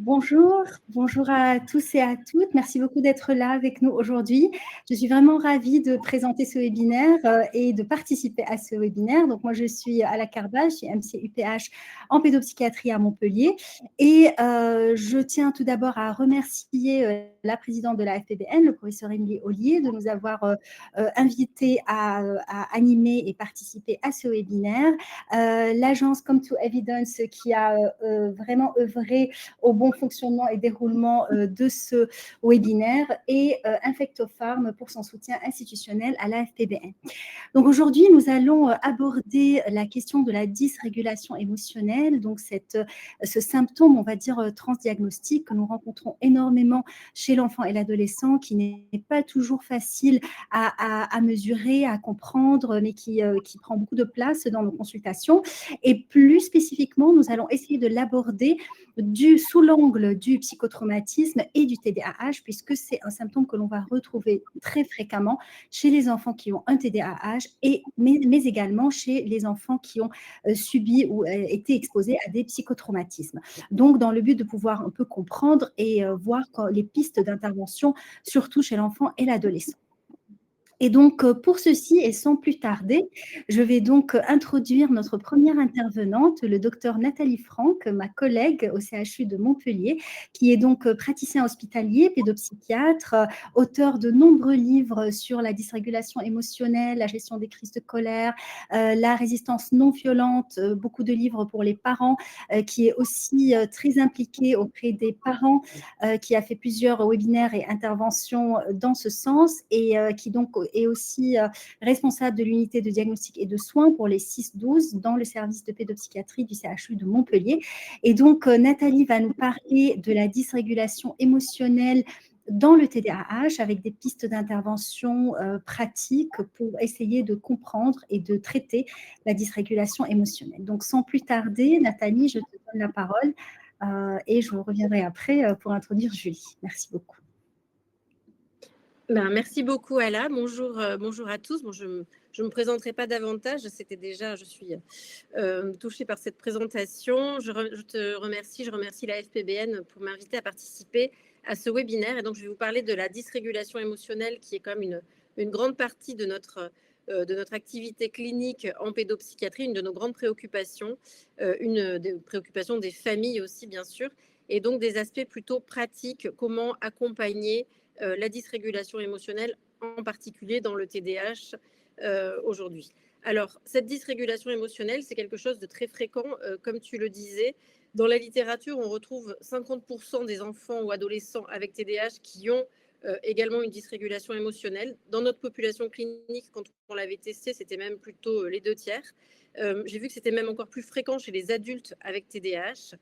Bonjour, bonjour à tous et à toutes. Merci beaucoup d'être là avec nous aujourd'hui. Je suis vraiment ravie de présenter ce webinaire et de participer à ce webinaire. Donc moi, je suis Ala Karbal, je suis MC-UPH en pédopsychiatrie à Montpellier. Et je tiens tout d'abord à remercier la présidente de la FPBN, le professeur Émilie Ollier, de nous avoir invités à animer et participer à ce webinaire. L'agence Come to Evidence qui a vraiment œuvré au bon fonctionnement et déroulement de ce webinaire et Infectopharm pour son soutien institutionnel à la FPBN. Donc aujourd'hui, nous allons aborder la question de la dysrégulation émotionnelle, donc ce symptôme, on va dire, transdiagnostique que nous rencontrons énormément chez l'enfant et l'adolescent, qui n'est pas toujours facile à mesurer, à comprendre, mais qui prend beaucoup de place dans nos consultations. Et plus spécifiquement, nous allons essayer de l'aborder sous l'angle du psychotraumatisme et du TDAH, puisque c'est un symptôme que l'on va retrouver très fréquemment chez les enfants qui ont un TDAH, mais également chez les enfants qui ont subi ou été exposés à des psychotraumatismes. Donc, dans le but de pouvoir un peu comprendre et voir les pistes d'intervention, surtout chez l'enfant et l'adolescent. Et donc, pour ceci, et sans plus tarder, je vais donc introduire notre première intervenante, le docteur Nathalie Franck, ma collègue au CHU de Montpellier, qui est donc praticien hospitalier, pédopsychiatre, auteur de nombreux livres sur la dysrégulation émotionnelle, la gestion des crises de colère, la résistance non violente, beaucoup de livres pour les parents, qui est aussi très impliqué auprès des parents, qui a fait plusieurs webinaires et interventions dans ce sens, et qui donc est aussi responsable de l'unité de diagnostic et de soins pour les 6-12 dans le service de pédopsychiatrie du CHU de Montpellier. Et donc, Nathalie va nous parler de la dysrégulation émotionnelle dans le TDAH avec des pistes d'intervention pratiques pour essayer de comprendre et de traiter la dysrégulation émotionnelle. Donc, sans plus tarder, Nathalie, je te donne la parole et je reviendrai après pour introduire Julie. Merci beaucoup. Merci beaucoup, Ala. Bonjour à tous. Bon, je ne me présenterai pas davantage. Je suis touchée par cette présentation. Je te remercie. Je remercie la FPBN pour m'inviter à participer à ce webinaire. Et donc, je vais vous parler de la dysrégulation émotionnelle, qui est quand même une grande partie de notre activité clinique en pédopsychiatrie, une de nos grandes préoccupations, une des préoccupations des familles aussi, bien sûr, et donc des aspects plutôt pratiques, comment accompagner la dysrégulation émotionnelle, en particulier dans le TDAH aujourd'hui. Alors, cette dysrégulation émotionnelle, c'est quelque chose de très fréquent, comme tu le disais. Dans la littérature, on retrouve 50% des enfants ou adolescents avec TDAH qui ont également une dysrégulation émotionnelle. Dans notre population clinique, quand on l'avait testé, c'était même plutôt les 2/3. J'ai vu que c'était même encore plus fréquent chez les adultes avec TDAH.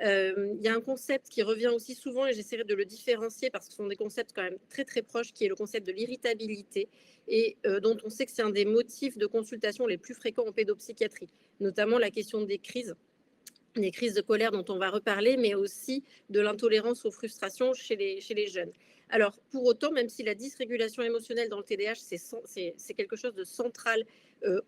Il y a un concept qui revient aussi souvent et j'essaierai de le différencier parce que ce sont des concepts quand même très très proches, qui est le concept de l'irritabilité et dont on sait que c'est un des motifs de consultation les plus fréquents en pédopsychiatrie, notamment la question des crises de colère dont on va reparler, mais aussi de l'intolérance aux frustrations chez les jeunes. Alors, pour autant, même si la dysrégulation émotionnelle dans le TDAH, c'est quelque chose de central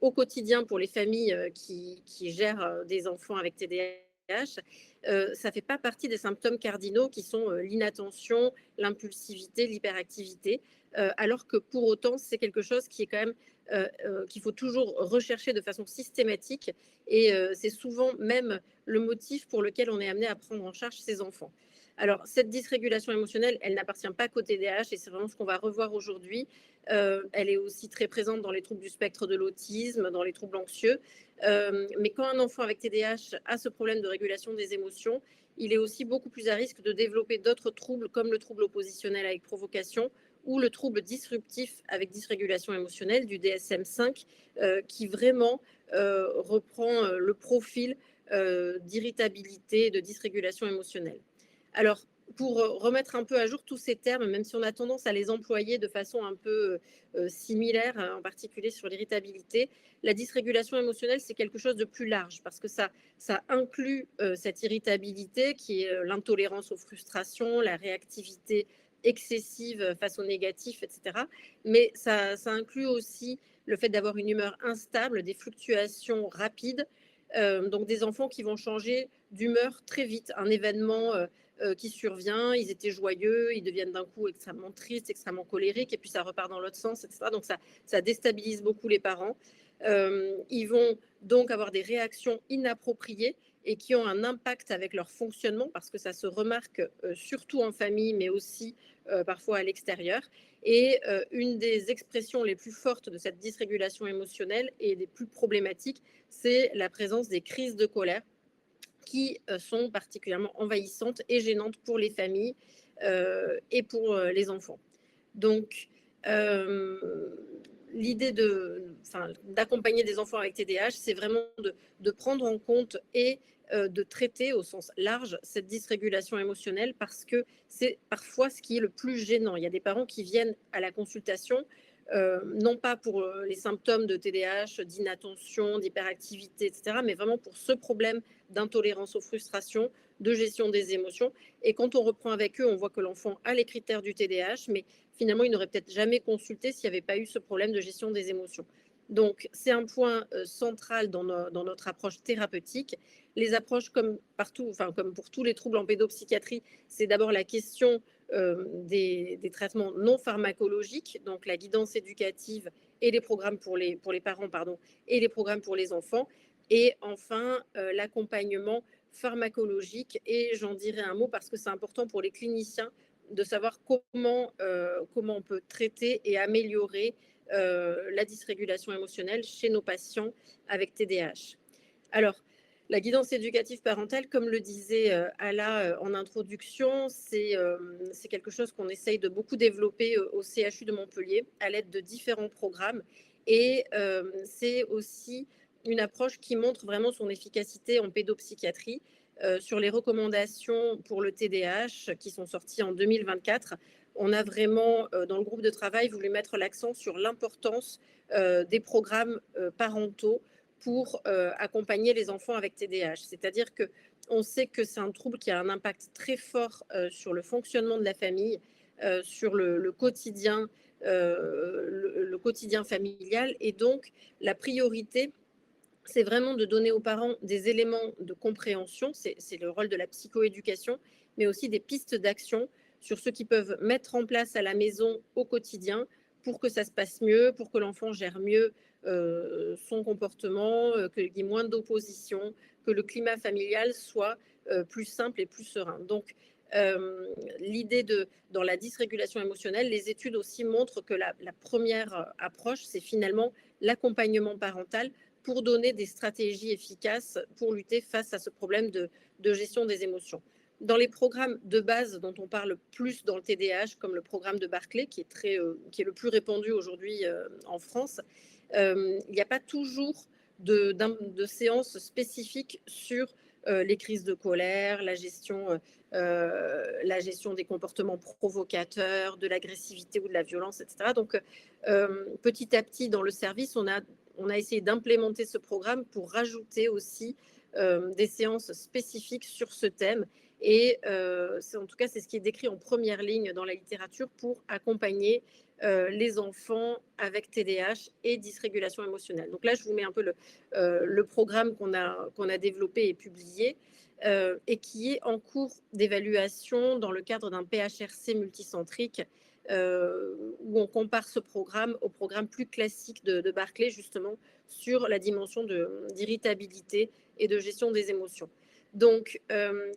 au quotidien pour les familles qui gèrent des enfants avec TDAH, ça ne fait pas partie des symptômes cardinaux qui sont l'inattention, l'impulsivité, l'hyperactivité, alors que pour autant, c'est quelque chose qui est quand même qu'il faut toujours rechercher de façon systématique et c'est souvent même le motif pour lequel on est amené à prendre en charge ces enfants. Alors, cette dysrégulation émotionnelle, elle n'appartient pas qu'au TDAH et c'est vraiment ce qu'on va revoir aujourd'hui. Elle est aussi très présente dans les troubles du spectre de l'autisme, dans les troubles anxieux. Mais quand un enfant avec TDAH a ce problème de régulation des émotions, il est aussi beaucoup plus à risque de développer d'autres troubles comme le trouble oppositionnel avec provocation ou le trouble disruptif avec dysrégulation émotionnelle du DSM-5 qui vraiment reprend le profil d'irritabilité, de dysrégulation émotionnelle. Alors, pour remettre un peu à jour tous ces termes, même si on a tendance à les employer de façon un peu similaire, en particulier sur l'irritabilité, la dysrégulation émotionnelle, c'est quelque chose de plus large parce que ça inclut cette irritabilité qui est l'intolérance aux frustrations, la réactivité excessive face au négatif, etc. Mais ça inclut aussi le fait d'avoir une humeur instable, des fluctuations rapides, Donc des enfants qui vont changer d'humeur très vite. Un événement qui survient, ils étaient joyeux, ils deviennent d'un coup extrêmement tristes, extrêmement colériques, et puis ça repart dans l'autre sens, etc. Donc ça déstabilise beaucoup les parents. Ils vont donc avoir des réactions inappropriées et qui ont un impact avec leur fonctionnement, parce que ça se remarque surtout en famille, mais aussi parfois à l'extérieur. Et une des expressions les plus fortes de cette dysrégulation émotionnelle et des plus problématiques, c'est la présence des crises de colère qui sont particulièrement envahissantes et gênantes pour les familles et pour les enfants. Donc, l'idée d'accompagner des enfants avec TDAH, c'est vraiment de prendre en compte et de traiter au sens large cette dysrégulation émotionnelle, parce que c'est parfois ce qui est le plus gênant. Il y a des parents qui viennent à la consultation, non pas pour les symptômes de TDAH, d'inattention, d'hyperactivité, etc., mais vraiment pour ce problème d'intolérance aux frustrations, de gestion des émotions. Et quand on reprend avec eux, on voit que l'enfant a les critères du TDAH, mais finalement, il n'aurait peut-être jamais consulté s'il n'y avait pas eu ce problème de gestion des émotions. Donc, c'est un point central dans notre approche thérapeutique. Les approches, comme partout, enfin, comme pour tous les troubles en pédopsychiatrie, c'est d'abord la question des traitements non pharmacologiques, donc la guidance éducative et les programmes pour les parents, pardon, et les programmes pour les enfants. Et enfin, l'accompagnement pharmacologique. Et j'en dirai un mot parce que c'est important pour les cliniciens de savoir comment on peut traiter et améliorer la dysrégulation émotionnelle chez nos patients avec TDAH. Alors, la guidance éducative parentale, comme le disait Ala en introduction, c'est quelque chose qu'on essaye de beaucoup développer au CHU de Montpellier à l'aide de différents programmes. Et c'est aussi une approche qui montre vraiment son efficacité en pédopsychiatrie. Sur les recommandations pour le TDAH qui sont sorties en 2024, on a vraiment, dans le groupe de travail, voulu mettre l'accent sur l'importance des programmes parentaux pour accompagner les enfants avec TDAH. C'est-à-dire qu'on sait que c'est un trouble qui a un impact très fort sur le fonctionnement de la famille, sur le quotidien, le quotidien familial. Et donc, la priorité, c'est vraiment de donner aux parents des éléments de compréhension, c'est le rôle de la psychoéducation, mais aussi des pistes d'action sur ce qu'ils peuvent mettre en place à la maison au quotidien pour que ça se passe mieux, pour que l'enfant gère mieux son comportement, qu'il y ait moins d'opposition, que le climat familial soit plus simple et plus serein. Donc, l'idée dans la dysrégulation émotionnelle, les études aussi montrent que la première approche, c'est finalement l'accompagnement parental pour donner des stratégies efficaces pour lutter face à ce problème de gestion des émotions. Dans les programmes de base dont on parle plus dans le TDAH, comme le programme de Barclay, qui est le plus répandu aujourd'hui en France, il n'y a pas toujours de séances spécifiques sur les crises de colère, la gestion des comportements provocateurs, de l'agressivité ou de la violence, etc. Donc, petit à petit, dans le service, on a essayé d'implémenter ce programme pour rajouter aussi des séances spécifiques sur ce thème. Et en tout cas, c'est ce qui est décrit en première ligne dans la littérature pour accompagner les enfants avec TDAH et dysrégulation émotionnelle. Donc là, je vous mets un peu le programme qu'on a développé et publié et qui est en cours d'évaluation dans le cadre d'un PHRC multicentrique où on compare ce programme au programme plus classique de Barclay, justement, sur la dimension d'irritabilité et de gestion des émotions. Donc,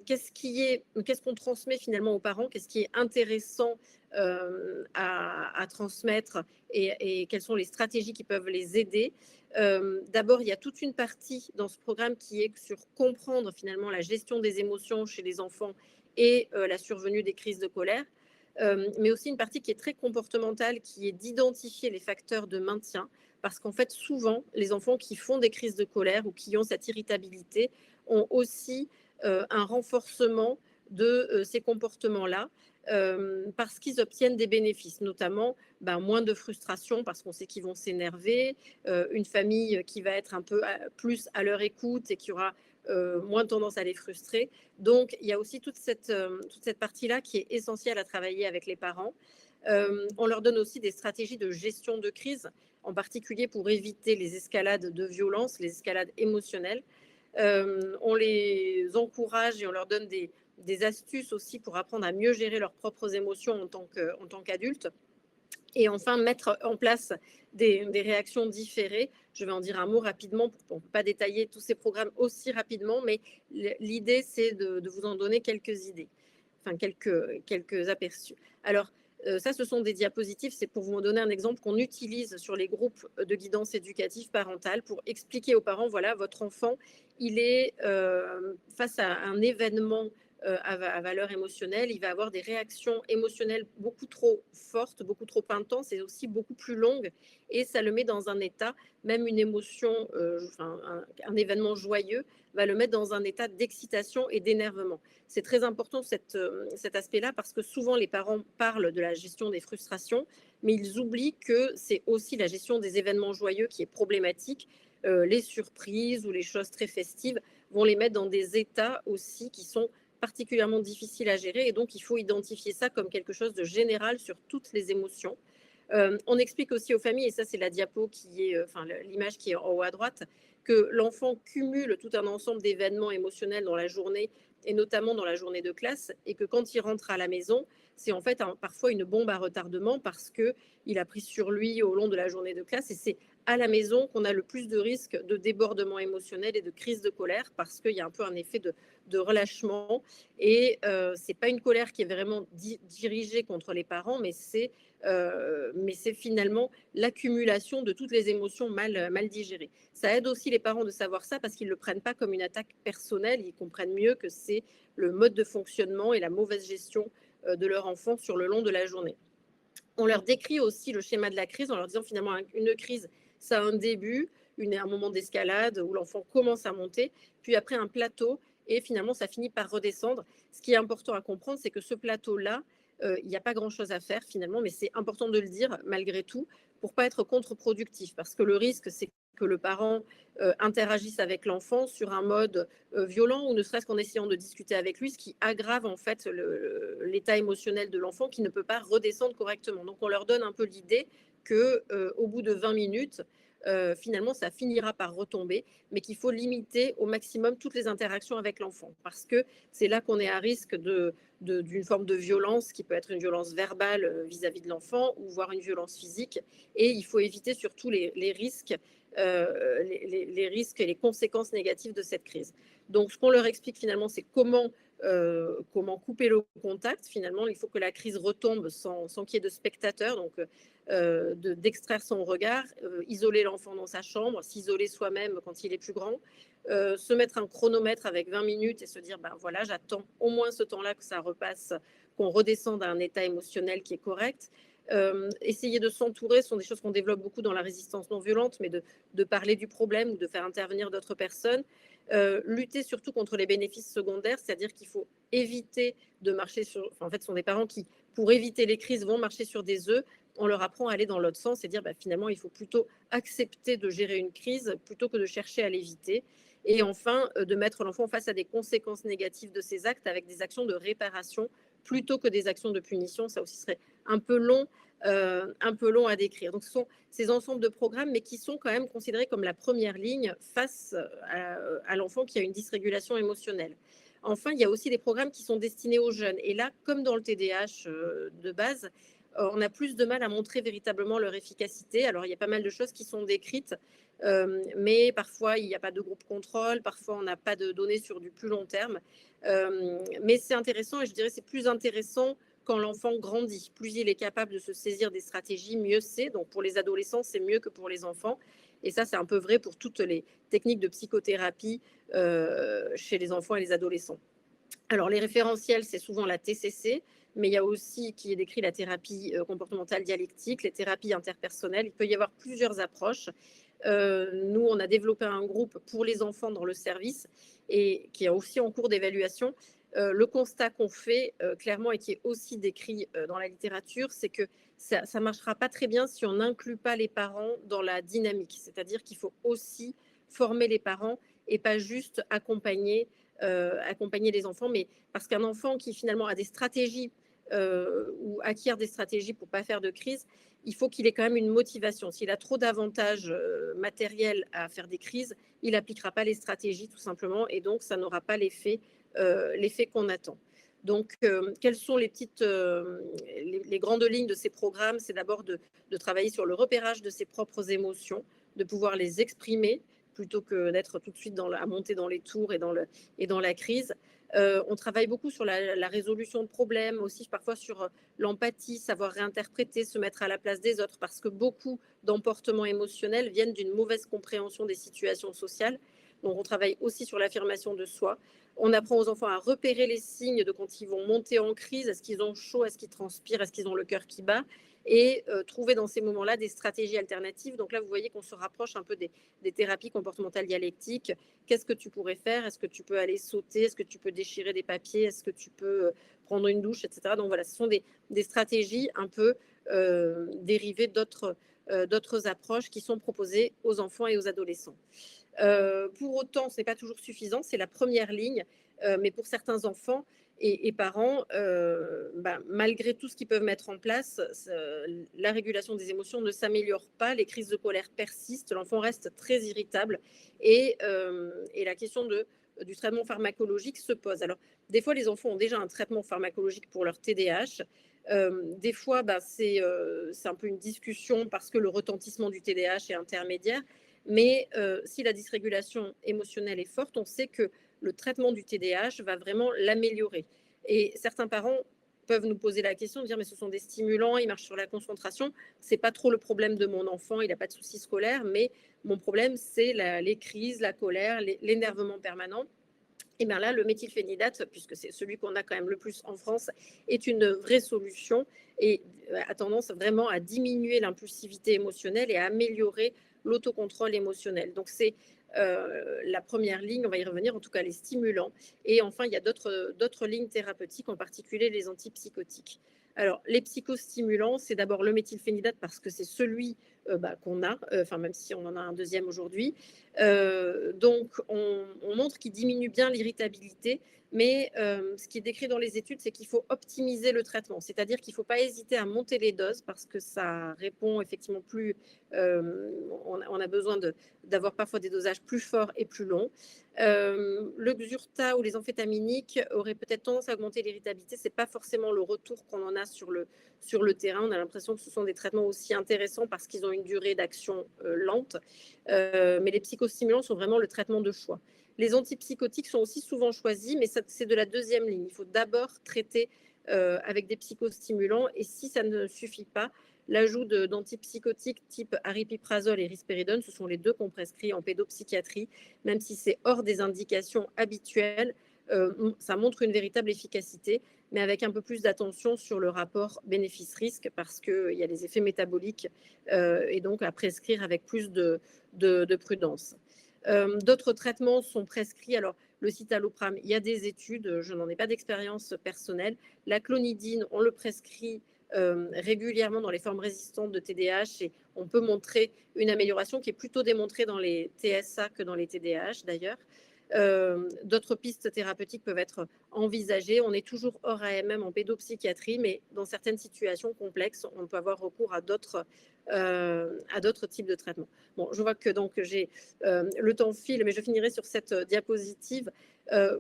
qu'est-ce qu'on transmet finalement aux parents? Qu'est-ce qui est intéressant à transmettre et quelles sont les stratégies qui peuvent les aider? D'abord, il y a toute une partie dans ce programme qui est sur comprendre finalement la gestion des émotions chez les enfants et la survenue des crises de colère. Mais aussi une partie qui est très comportementale, qui est d'identifier les facteurs de maintien, parce qu'en fait, souvent, les enfants qui font des crises de colère ou qui ont cette irritabilité ont aussi un renforcement de ces comportements-là, parce qu'ils obtiennent des bénéfices, notamment moins de frustration, parce qu'on sait qu'ils vont s'énerver, une famille qui va être un peu plus à leur écoute et qui aura moins tendance à les frustrer. Donc, il y a aussi toute cette partie-là qui est essentielle à travailler avec les parents. On leur donne aussi des stratégies de gestion de crise, en particulier pour éviter les escalades de violence, les escalades émotionnelles. On les encourage et on leur donne des astuces aussi pour apprendre à mieux gérer leurs propres émotions en tant qu'adultes. Et enfin, mettre en place des réactions différées. Je vais en dire un mot rapidement pour ne pas détailler tous ces programmes aussi rapidement, mais l'idée, c'est de vous en donner quelques idées, enfin quelques aperçus. Alors, ça, ce sont des diapositives, c'est pour vous donner un exemple qu'on utilise sur les groupes de guidance éducative parentale pour expliquer aux parents, voilà, votre enfant, il est face à un événement à valeur émotionnelle, il va avoir des réactions émotionnelles beaucoup trop fortes, beaucoup trop intenses et aussi beaucoup plus longues. Et ça le met dans un état, même une émotion, un événement joyeux, va le mettre dans un état d'excitation et d'énervement. C'est très important cet aspect-là parce que souvent les parents parlent de la gestion des frustrations, mais ils oublient que c'est aussi la gestion des événements joyeux qui est problématique. Les surprises ou les choses très festives vont les mettre dans des états aussi qui sont particulièrement difficile à gérer et donc il faut identifier ça comme quelque chose de général sur toutes les émotions. On explique aussi aux familles, et ça c'est la diapo qui est, l'image qui est en haut à droite, que l'enfant cumule tout un ensemble d'événements émotionnels dans la journée et notamment dans la journée de classe et que quand il rentre à la maison, c'est en fait parfois une bombe à retardement parce qu'il a pris sur lui au long de la journée de classe et c'est à la maison qu'on a le plus de risques de débordement émotionnel et de crise de colère parce qu'il y a un peu un effet de relâchement et c'est pas une colère qui est vraiment dirigée contre les parents, mais c'est finalement l'accumulation de toutes les émotions mal digérées. Ça aide aussi les parents de savoir ça parce qu'ils ne le prennent pas comme une attaque personnelle, ils comprennent mieux que c'est le mode de fonctionnement et la mauvaise gestion de leur enfant sur le long de la journée. On leur décrit aussi le schéma de la crise en leur disant finalement une crise, ça a un début, un moment d'escalade où l'enfant commence à monter, puis après un plateau et finalement ça finit par redescendre. Ce qui est important à comprendre, c'est que ce plateau-là, il n'y a pas grand-chose à faire finalement, mais c'est important de le dire malgré tout pour pas être contre-productif parce que le risque, c'est que le parent interagisse avec l'enfant sur un mode violent ou ne serait-ce qu'en essayant de discuter avec lui, ce qui aggrave en fait l'état émotionnel de l'enfant qui ne peut pas redescendre correctement. Donc on leur donne un peu l'idée que au bout de 20 minutes, finalement ça finira par retomber, mais qu'il faut limiter au maximum toutes les interactions avec l'enfant parce que c'est là qu'on est à risque d'une forme de violence qui peut être une violence verbale vis-à-vis de l'enfant ou voire une violence physique. Et il faut éviter surtout les risques les risques et les conséquences négatives de cette crise. Donc, ce qu'on leur explique finalement, c'est comment couper le contact. Finalement, il faut que la crise retombe sans qu'il y ait de spectateurs, donc d'extraire son regard, isoler l'enfant dans sa chambre, s'isoler soi-même quand il est plus grand, se mettre un chronomètre avec 20 minutes et se dire, ben voilà, j'attends au moins ce temps-là que ça repasse, qu'on redescende à un état émotionnel qui est correct. Essayer de s'entourer, ce sont des choses qu'on développe beaucoup dans la résistance non violente, mais de parler du problème ou de faire intervenir d'autres personnes. Lutter surtout contre les bénéfices secondaires, c'est-à-dire qu'il faut éviter de marcher sur... Enfin, en fait, ce sont des parents qui, pour éviter les crises, vont marcher sur des œufs. On leur apprend à aller dans l'autre sens et dire bah, finalement, il faut plutôt accepter de gérer une crise plutôt que de chercher à l'éviter. Et enfin, de mettre l'enfant face à des conséquences négatives de ses actes avec des actions de réparation plutôt que des actions de punition. Ça aussi serait un peu long à décrire. Donc, ce sont ces ensembles de programmes, mais qui sont quand même considérés comme la première ligne face à l'enfant qui a une dysrégulation émotionnelle. Enfin, il y a aussi des programmes qui sont destinés aux jeunes. Et là, comme dans le TDAH de base, on a plus de mal à montrer véritablement leur efficacité. Alors, il y a pas mal de choses qui sont décrites, mais parfois, il n'y a pas de groupe contrôle, parfois, on n'a pas de données sur du plus long terme. Mais c'est intéressant, et je dirais c'est plus intéressant quand l'enfant grandit. Plus il est capable de se saisir des stratégies, mieux c'est. Donc, pour les adolescents, c'est mieux que pour les enfants. Et ça, c'est un peu vrai pour toutes les techniques de psychothérapie chez les enfants et les adolescents. Alors, les référentiels, c'est souvent la TCC, mais il y a aussi qui est décrit la thérapie comportementale dialectique, les thérapies interpersonnelles. Il peut y avoir plusieurs approches. Nous, on a développé un groupe pour les enfants dans le service et qui est aussi en cours d'évaluation. Le constat qu'on fait clairement et qui est aussi décrit dans la littérature, c'est que ça ne marchera pas très bien si on n'inclut pas les parents dans la dynamique. C'est-à-dire qu'il faut aussi former les parents et pas juste accompagner les enfants, mais parce qu'un enfant qui finalement a des stratégies ou acquiert des stratégies pour ne pas faire de crise, il faut qu'il ait quand même une motivation. S'il a trop d'avantages matériels à faire des crises, il n'appliquera pas les stratégies tout simplement et donc ça n'aura pas l'effet qu'on attend. Donc, quelles sont les grandes lignes de ces programmes? C'est d'abord de travailler sur le repérage de ses propres émotions, de pouvoir les exprimer plutôt que d'être tout de suite à monter dans les tours et dans la crise. On travaille beaucoup sur la résolution de problèmes, aussi parfois sur l'empathie, savoir réinterpréter, se mettre à la place des autres, parce que beaucoup d'emportements émotionnels viennent d'une mauvaise compréhension des situations sociales. Donc, on travaille aussi sur l'affirmation de soi. On apprend aux enfants à repérer les signes de quand ils vont monter en crise. Est-ce qu'ils ont chaud? Est-ce qu'ils transpirent? Est-ce qu'ils ont le cœur qui bat? Et trouver dans ces moments-là des stratégies alternatives. Donc là, vous voyez qu'on se rapproche un peu des thérapies comportementales dialectiques. Qu'est-ce que tu pourrais faire? Est-ce que tu peux aller sauter? Est-ce que tu peux déchirer des papiers? Est-ce que tu peux prendre une douche, etc. Donc voilà, ce sont des stratégies un peu dérivées d'autres approches qui sont proposées aux enfants et aux adolescents. Pour autant, ce n'est pas toujours suffisant, c'est la première ligne, mais pour certains enfants et parents, malgré tout ce qu'ils peuvent mettre en place, la régulation des émotions ne s'améliore pas, les crises de colère persistent, l'enfant reste très irritable et la question du traitement pharmacologique se pose. Alors, des fois, les enfants ont déjà un traitement pharmacologique pour leur TDAH. Des fois, c'est un peu une discussion parce que le retentissement du TDAH est intermédiaire. Mais si la dysrégulation émotionnelle est forte, on sait que le traitement du TDAH va vraiment l'améliorer. Et certains parents peuvent nous poser la question de dire mais ce sont des stimulants, ils marchent sur la concentration, c'est pas trop le problème de mon enfant, il n'a pas de soucis scolaires, mais mon problème c'est les crises, la colère, l'énervement permanent. Et bien là, le méthylphénidate, puisque c'est celui qu'on a quand même le plus en France, est une vraie solution et a tendance vraiment à diminuer l'impulsivité émotionnelle et à améliorer l'autocontrôle émotionnel. Donc c'est la première ligne, on va y revenir, en tout cas les stimulants. Et enfin, il y a d'autres lignes thérapeutiques, en particulier les antipsychotiques. Alors, les psychostimulants, c'est d'abord le méthylphénidate parce que c'est celui qu'on a, même si on en a un deuxième aujourd'hui. Donc, on montre qu'il diminue bien l'irritabilité, mais ce qui est décrit dans les études, c'est qu'il faut optimiser le traitement, c'est-à-dire qu'il ne faut pas hésiter à monter les doses parce que ça répond effectivement plus. On a besoin d'avoir parfois des dosages plus forts et plus longs. Le Xurta ou les amphétaminiques auraient peut-être tendance à augmenter l'irritabilité. Ce n'est pas forcément le retour qu'on en a sur le terrain. On a l'impression que ce sont des traitements aussi intéressants parce qu'ils ont une durée d'action lente. Mais les psychostimulants sont vraiment le traitement de choix. Les antipsychotiques sont aussi souvent choisis, mais c'est de la deuxième ligne. Il faut d'abord traiter avec des psychostimulants et si ça ne suffit pas, l'ajout d'antipsychotiques type aripiprazole et risperidone, ce sont les deux qu'on prescrit en pédopsychiatrie, même si c'est hors des indications habituelles, ça montre une véritable efficacité, mais avec un peu plus d'attention sur le rapport bénéfice-risque parce qu'il y a les effets métaboliques et donc à prescrire avec plus de prudence. D'autres traitements sont prescrits. Alors, le citalopram, il y a des études, je n'en ai pas d'expérience personnelle. La clonidine, on le prescrit régulièrement dans les formes résistantes de TDAH et on peut montrer une amélioration qui est plutôt démontrée dans les TSA que dans les TDAH d'ailleurs. D'autres pistes thérapeutiques peuvent être envisagées. On est toujours hors AMM en pédopsychiatrie, mais dans certaines situations complexes, on peut avoir recours à d'autres types de traitements. Bon, je vois que donc j'ai le temps file, mais je finirai sur cette diapositive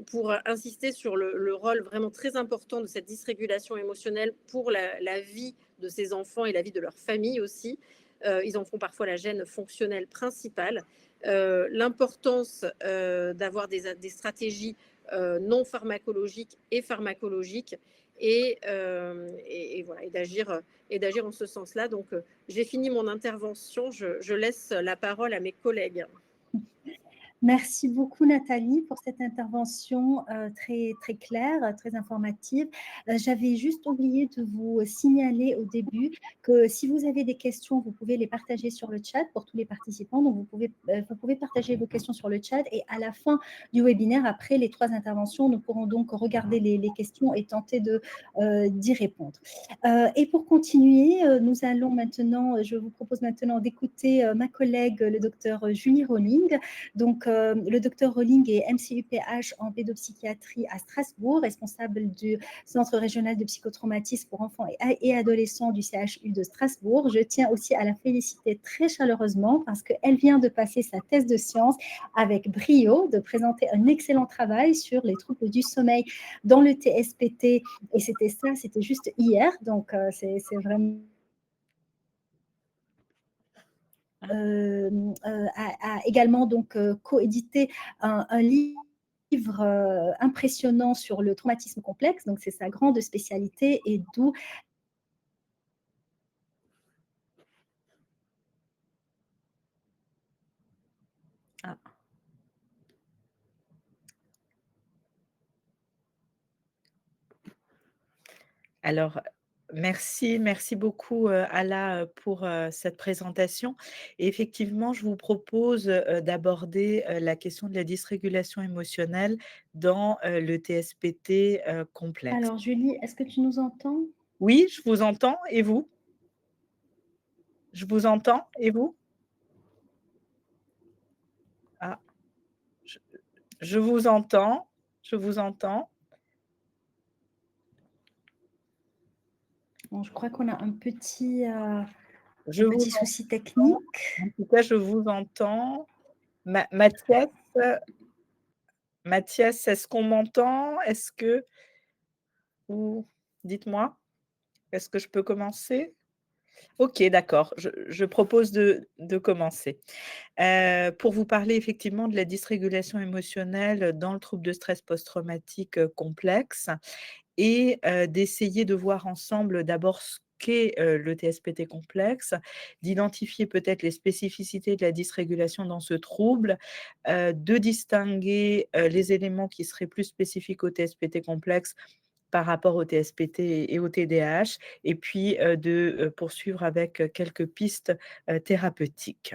pour insister sur le rôle vraiment très important de cette dysrégulation émotionnelle pour la vie de ces enfants et la vie de leur famille aussi. Ils en font parfois la gêne fonctionnelle principale. L'importance d'avoir des stratégies non pharmacologiques et pharmacologiques et voilà, et d'agir en ce sens-là. Donc, j'ai fini mon intervention. Je laisse la parole à mes collègues. Merci beaucoup Nathalie pour cette intervention très, très claire, très informative. J'avais juste oublié de vous signaler au début que si vous avez des questions, vous pouvez les partager sur le chat pour tous les participants. Donc, vous pouvez partager vos questions sur le chat et à la fin du webinaire, après les 3 interventions, nous pourrons donc regarder les questions et tenter d'y répondre. Et pour continuer, je vous propose maintenant d'écouter ma collègue, le docteur Julie Rolling. Donc, le docteur Rolling est MCUPH en pédopsychiatrie à Strasbourg, responsable du Centre régional de psychotraumatisme pour enfants et adolescents du CHU de Strasbourg. Je tiens aussi à la féliciter très chaleureusement parce qu'elle vient de passer sa thèse de science avec brio, de présenter un excellent travail sur les troubles du sommeil dans le TSPT. Et c'était juste hier, donc c'est vraiment a également donc coédité un livre impressionnant sur le traumatisme complexe, donc c'est sa grande spécialité et d'où Ah. Alors, merci beaucoup, Ala, pour, cette présentation. Et effectivement, je vous propose, d'aborder, la question de la dysrégulation émotionnelle dans, le TSPT, complexe. Alors Julie, est-ce que tu nous entends? Oui, je vous entends et vous? Je vous entends et vous? Ah, je je vous entends, je vous entends. Bon, je crois qu'on a Je un vous petit souci entends. technique. En tout cas, je vous entends. Mathias, est-ce qu'on m'entend? Est-ce que ou dites-moi, est-ce que je peux commencer? OK, d'accord, je propose de commencer. Pour vous parler effectivement de la dysrégulation émotionnelle dans le trouble de stress post-traumatique, complexe et d'essayer de voir ensemble d'abord ce qu'est, le TSPT complexe, d'identifier peut-être les spécificités de la dysrégulation dans ce trouble, de distinguer, les éléments qui seraient plus spécifiques au TSPT complexe par rapport au TSPT et au TDAH et puis, de, poursuivre avec, quelques pistes, thérapeutiques.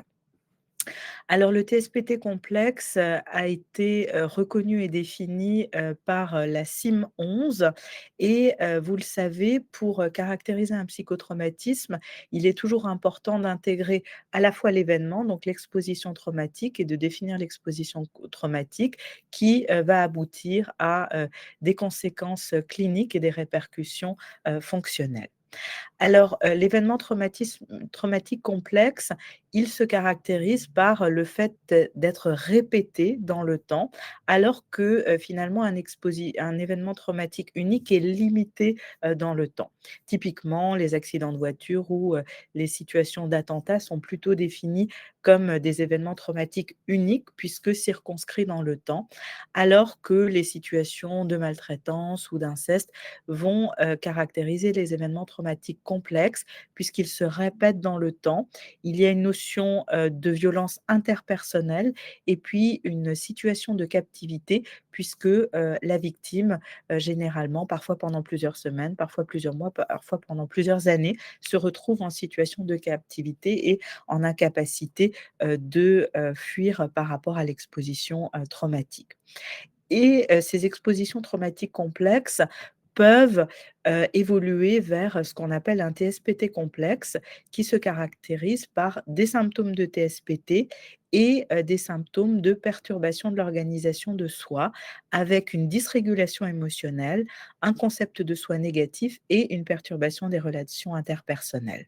Alors le TSPT complexe, a été, reconnu et défini, par, la CIM 11 et vous le savez, pour, caractériser un psychotraumatisme, il est toujours important d'intégrer à la fois l'événement, donc l'exposition traumatique et de définir l'exposition traumatique qui, va aboutir à, des conséquences, cliniques et des répercussions, fonctionnelles. Alors, l'événement traumatique complexe, il se caractérise par le fait d'être répété dans le temps, alors que, finalement un événement traumatique unique est limité, dans le temps. Typiquement, les accidents de voiture ou, les situations d'attentat sont plutôt définis comme, des événements traumatiques uniques puisque circonscrits dans le temps, alors que les situations de maltraitance ou d'inceste vont, caractériser les événements traumatiques complexes puisqu'ils se répètent dans le temps. Il y a une notion, de violence interpersonnelle et puis une situation de captivité puisque, la victime, généralement, parfois pendant plusieurs semaines, parfois plusieurs mois, parfois pendant plusieurs années, se retrouve en situation de captivité et en incapacité, de, fuir par rapport à l'exposition, traumatique. Et ces expositions traumatiques complexes peuvent, évoluer vers ce qu'on appelle un TSPT complexe qui se caractérise par des symptômes de TSPT et des symptômes de perturbation de l'organisation de soi, avec une dysrégulation émotionnelle, un concept de soi négatif et une perturbation des relations interpersonnelles.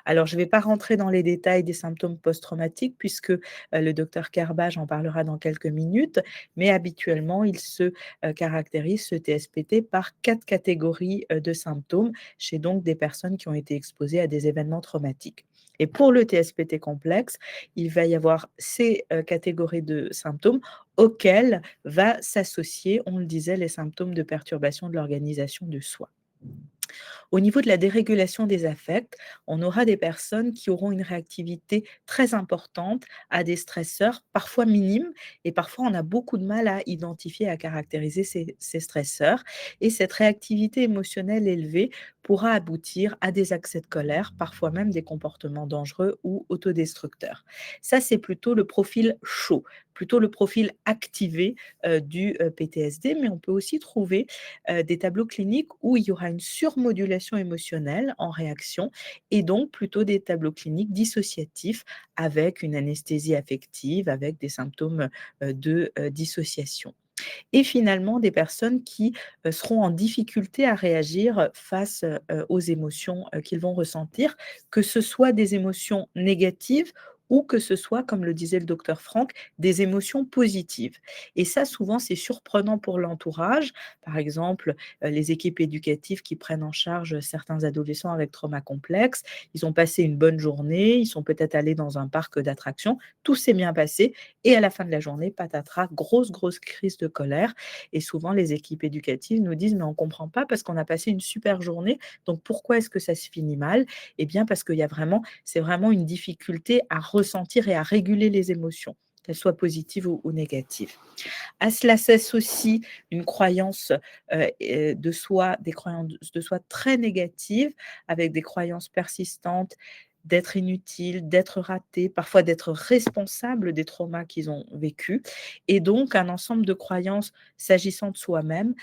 Alors, je ne vais pas rentrer dans les détails des symptômes post-traumatiques puisque, le docteur Kerbage en parlera dans quelques minutes, mais habituellement, il se, caractérise ce TSPT par 4 catégories, de symptômes chez donc des personnes qui ont été exposées à des événements traumatiques. Et pour le TSPT complexe, il va y avoir ces, catégories de symptômes auxquels va s'associer, on le disait, les symptômes de perturbation de l'organisation de soi. Au niveau de la dérégulation des affects, on aura des personnes qui auront une réactivité très importante à des stresseurs, parfois minimes, et parfois on a beaucoup de mal à identifier, à caractériser ces stresseurs. Et cette réactivité émotionnelle élevée pourra aboutir à des accès de colère, parfois même des comportements dangereux ou autodestructeurs. Ça, c'est plutôt le profil chaud, plutôt le profil activé du PTSD, mais on peut aussi trouver des tableaux cliniques où il y aura une surmontation surmodulation émotionnelle en réaction et donc plutôt des tableaux cliniques dissociatifs avec une anesthésie affective, avec des symptômes de dissociation. Et finalement, des personnes qui seront en difficulté à réagir face aux émotions qu'ils vont ressentir, que ce soit des émotions négatives ou que ce soit, comme le disait le docteur Franck, des émotions positives. Et ça, souvent, c'est surprenant pour l'entourage. Par exemple, les équipes éducatives qui prennent en charge certains adolescents avec trauma complexe, ils ont passé une bonne journée, ils sont peut-être allés dans un parc d'attractions, tout s'est bien passé et à la fin de la journée, patatras, grosse crise de colère. Et souvent, les équipes éducatives nous disent: «Mais on ne comprend pas parce qu'on a passé une super journée, donc pourquoi est-ce que ça se finit mal?» Eh bien, parce qu'il y a vraiment c'est vraiment une difficulté à ressentir et à réguler les émotions, qu'elles soient positives ou négatives. À cela s'associe une croyance de soi, des croyances de soi très négatives, avec des croyances persistantes d'être inutile, d'être raté, parfois d'être responsable des traumas qu'ils ont vécus et donc un ensemble de croyances s'agissant de soi-même,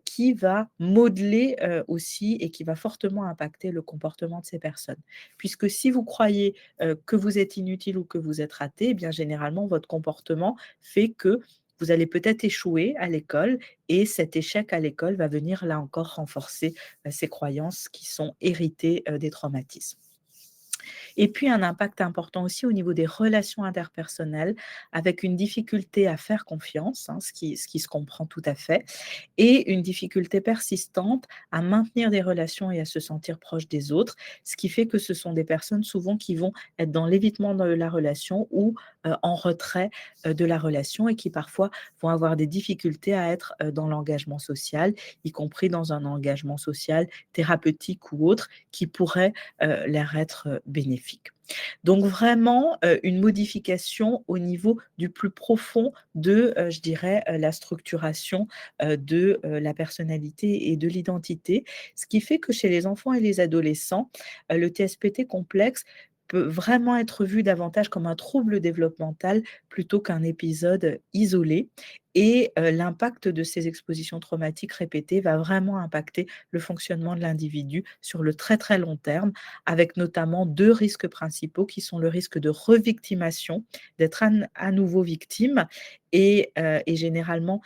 qui va modeler, aussi et qui va fortement impacter le comportement de ces personnes. Puisque si vous croyez, que vous êtes inutile ou que vous êtes raté, eh bien généralement votre comportement fait que vous allez peut-être échouer à l'école et cet échec à l'école va venir là encore renforcer, ces croyances qui sont héritées, des traumatismes. Et puis un impact important aussi au niveau des relations interpersonnelles, avec une difficulté à faire confiance, hein, ce qui se comprend tout à fait, et une difficulté persistante à maintenir des relations et à se sentir proche des autres, ce qui fait que ce sont des personnes souvent qui vont être dans l'évitement de la relation ou en retrait de la relation et qui parfois vont avoir des difficultés à être dans l'engagement social, y compris dans un engagement social thérapeutique ou autre qui pourrait leur être bénéfique. Donc vraiment, une modification au niveau du plus profond de, je dirais, la structuration, de, la personnalité et de l'identité. Ce qui fait que chez les enfants et les adolescents, le TSPT complexe peut vraiment être vu davantage comme un trouble développemental plutôt qu'un épisode isolé et l'impact de ces expositions traumatiques répétées va vraiment impacter le fonctionnement de l'individu sur le très long terme, avec notamment 2 risques principaux qui sont le risque de revictimation, d'être à nouveau victime et généralement,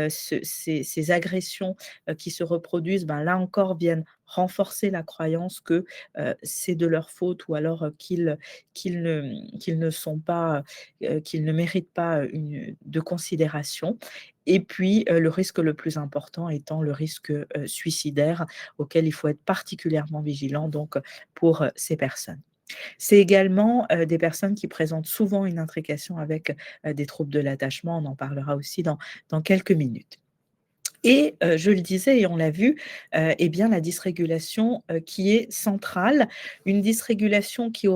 ces agressions, qui se reproduisent, ben, là encore viennent renforcer la croyance que, c'est de leur faute ou alors, qu'ils ne sont pas, qu'ils ne méritent pas, une de considération et puis, le risque le plus important étant le risque, suicidaire auquel il faut être particulièrement vigilant donc, pour, ces personnes. C'est également, des personnes qui présentent souvent une intrication avec, des troubles de l'attachement. On en parlera aussi dans quelques minutes. Et je le disais et on l'a vu, eh bien la dysrégulation, qui est centrale. Une dysrégulation qui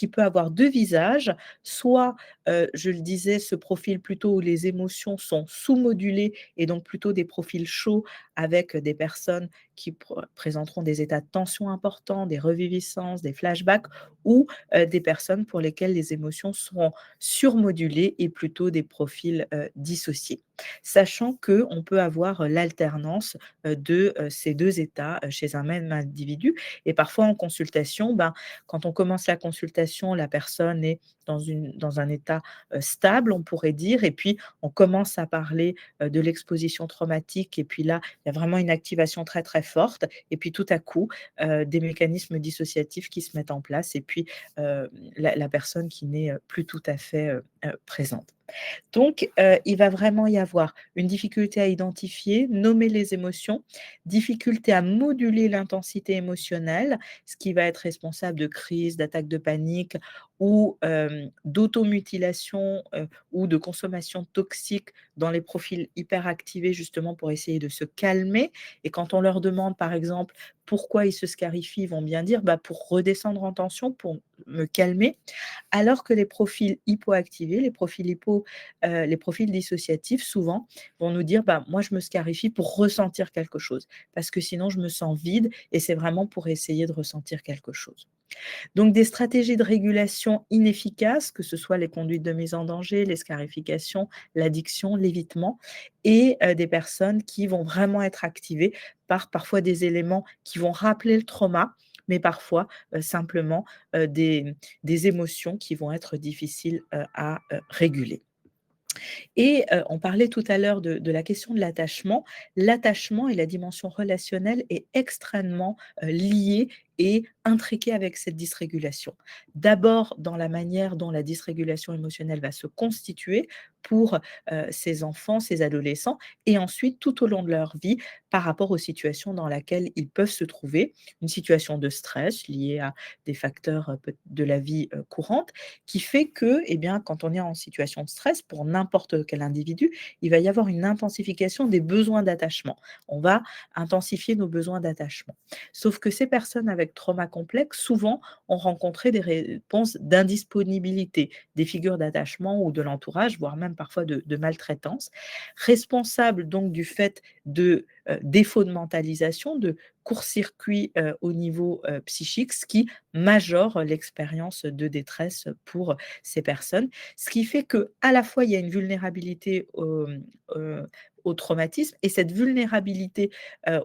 peut avoir 2 visages, soit, je le disais, ce profil plutôt où les émotions sont sous-modulées et donc plutôt des profils chauds avec des personnes qui présenteront des états de tension importants, des reviviscences, des flashbacks ou, des personnes pour lesquelles les émotions seront surmodulées et plutôt des profils, dissociés. Sachant qu'on peut avoir, l'alternance, de, ces 2 états, chez un même individu et parfois en consultation, ben, quand on commence la consultation, la personne est dans un état, stable, on pourrait dire et puis on commence à parler, de l'exposition traumatique et puis là, il y a vraiment une activation très forte et puis tout à coup, des mécanismes dissociatifs qui se mettent en place et puis, la personne qui n'est, plus tout à fait, présente. Donc, il va vraiment y avoir une difficulté à identifier, nommer les émotions, difficulté à moduler l'intensité émotionnelle, ce qui va être responsable de crises, d'attaques de panique ou d'automutilation, ou de consommation toxique dans les profils hyperactivés justement pour essayer de se calmer et quand on leur demande par exemple pourquoi ils se scarifient, ils vont bien dire: «Bah, pour redescendre en tension, pour me calmer». Alors que les profils hypoactivés, les profils dissociatifs souvent vont nous dire: «Bah, moi je me scarifie pour ressentir quelque chose, parce que sinon je me sens vide et c'est vraiment pour essayer de ressentir quelque chose». Donc des stratégies de régulation inefficaces, que ce soit les conduites de mise en danger, les scarifications, l'addiction, l'évitement et des personnes qui vont vraiment être activées par parfois des éléments qui vont rappeler le trauma, mais parfois simplement des émotions qui vont être difficiles à réguler. Et on parlait tout à l'heure de la question de l'attachement. L'attachement et la dimension relationnelle est extrêmement liée et intriquée avec cette dysrégulation. D'abord, dans la manière dont la dysrégulation émotionnelle va se constituer pour ces enfants, ces adolescents, et ensuite tout au long de leur vie par rapport aux situations dans lesquelles ils peuvent se trouver. Une situation de stress liée à des facteurs de la vie courante qui fait que, eh bien, quand on est en situation de stress, pour n'importe quel individu, il va y avoir une intensification des besoins d'attachement. On va intensifier nos besoins d'attachement. Sauf que ces personnes avec trauma complexe, souvent, ont rencontré des réponses d'indisponibilité, des figures d'attachement ou de l'entourage, voire même parfois de maltraitance, responsables donc du fait de défaut de mentalisation, de court-circuit au niveau psychique, ce qui majore l'expérience de détresse pour ces personnes. Ce qui fait que à la fois, il y a une vulnérabilité au traumatisme et cette vulnérabilité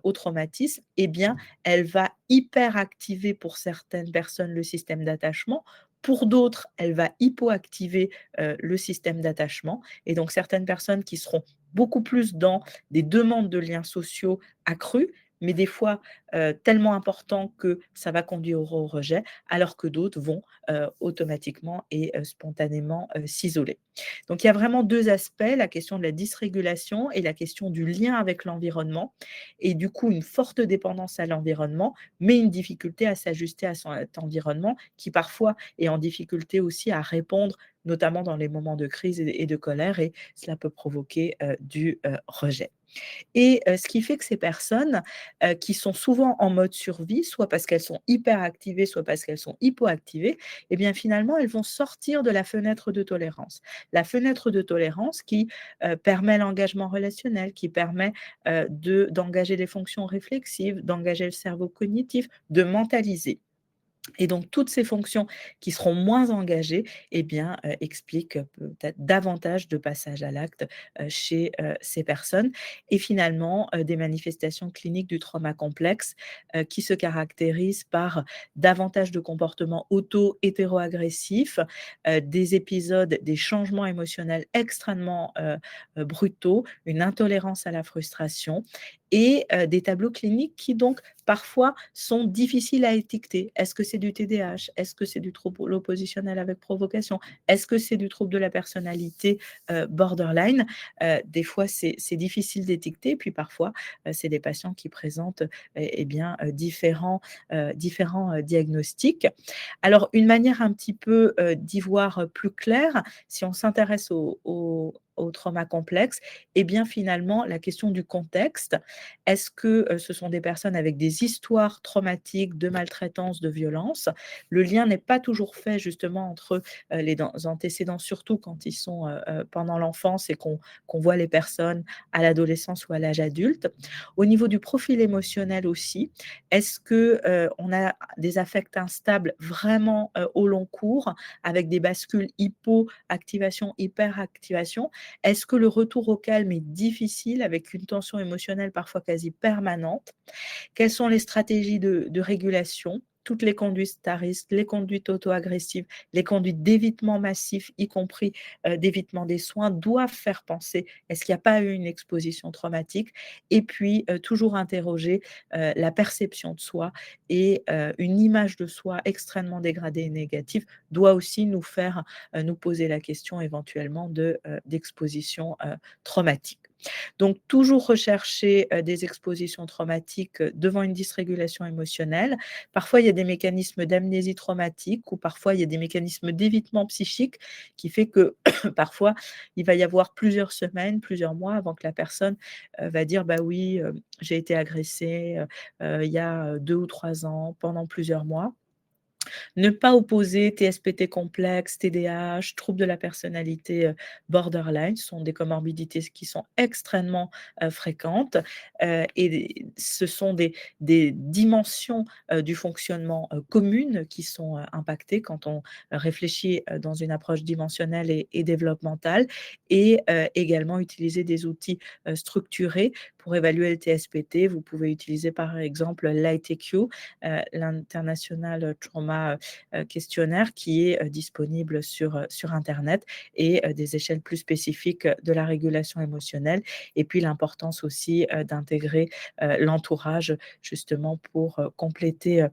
au traumatisme, eh bien, elle va hyper activer pour certaines personnes le système d'attachement. Pour d'autres, elle va hypoactiver le système d'attachement. Et donc, certaines personnes qui seront beaucoup plus dans des demandes de liens sociaux accrus, mais des fois tellement importants que ça va conduire au rejet, alors que d'autres vont automatiquement et spontanément s'isoler. Donc il y a vraiment 2 aspects, la question de la dysrégulation et la question du lien avec l'environnement et du coup une forte dépendance à l'environnement, mais une difficulté à s'ajuster à cet environnement qui parfois est en difficulté aussi à répondre, notamment dans les moments de crise et de colère et cela peut provoquer du rejet. Et ce qui fait que ces personnes, qui sont souvent en mode survie, soit parce qu'elles sont hyperactivées, soit parce qu'elles sont hypoactivées, et bien finalement, elles vont sortir de la fenêtre de tolérance. La fenêtre de tolérance qui, permet l'engagement relationnel, qui permet, d'engager les fonctions réflexives, d'engager le cerveau cognitif, de mentaliser. Et donc toutes ces fonctions qui seront moins engagées, eh bien, expliquent peut-être davantage de passage à l'acte, chez, ces personnes et finalement, des manifestations cliniques du trauma complexe, qui se caractérisent par davantage de comportements auto-hétéro-agressifs, des épisodes, des changements émotionnels extrêmement, brutaux, une intolérance à la frustration et des tableaux cliniques qui donc parfois sont difficiles à étiqueter. Est-ce que c'est du TDAH? Est-ce que c'est du trouble oppositionnel avec provocation? Est-ce que c'est du trouble de la personnalité borderline? Des fois, c'est difficile d'étiqueter, puis parfois, c'est des patients qui présentent eh bien, différents diagnostics. Alors, une manière un petit peu d'y voir plus clair, si on s'intéresse au trauma complexe, eh bien finalement, la question du contexte, est-ce que ce sont des personnes avec des histoires traumatiques de maltraitance, de violence? Le lien n'est pas toujours fait justement entre les antécédents, surtout quand ils sont pendant l'enfance et qu'on voit les personnes à l'adolescence ou à l'âge adulte. Au niveau du profil émotionnel aussi, est-ce que on a des affects instables vraiment au long cours avec des bascules hypoactivation, hyperactivation? Est-ce que le retour au calme est difficile avec une tension émotionnelle parfois quasi permanente? Quelles sont les stratégies de régulation? Toutes les conduites à risque, les conduites auto-agressives, les conduites d'évitement massif, y compris d'évitement des soins, doivent faire penser, est-ce qu'il n'y a pas eu une exposition traumatique? Et puis, toujours interroger la perception de soi et une image de soi extrêmement dégradée et négative doit aussi nous faire nous poser la question éventuellement d'exposition traumatique. Donc toujours rechercher, des expositions traumatiques, devant une dysrégulation émotionnelle. Parfois, il y a des mécanismes d'amnésie traumatique ou parfois il y a des mécanismes d'évitement psychique qui fait que parfois, il va y avoir plusieurs semaines, plusieurs mois avant que la personne, va dire: «Bah oui, j'ai été agressée, il y a 2 ou 3 ans, pendant plusieurs mois». Ne pas opposer TSPT complexe, TDAH, troubles de la personnalité borderline, ce sont des comorbidités qui sont extrêmement fréquentes et ce sont des dimensions du fonctionnement communes qui sont impactées quand on réfléchit dans une approche dimensionnelle et développementale et également utiliser des outils structurés pour évaluer le TSPT. Vous pouvez utiliser par exemple l'ITQ, l'International Trauma questionnaire qui est disponible sur Internet et des échelles plus spécifiques de la régulation émotionnelle. Et puis l'importance aussi d'intégrer l'entourage justement pour compléter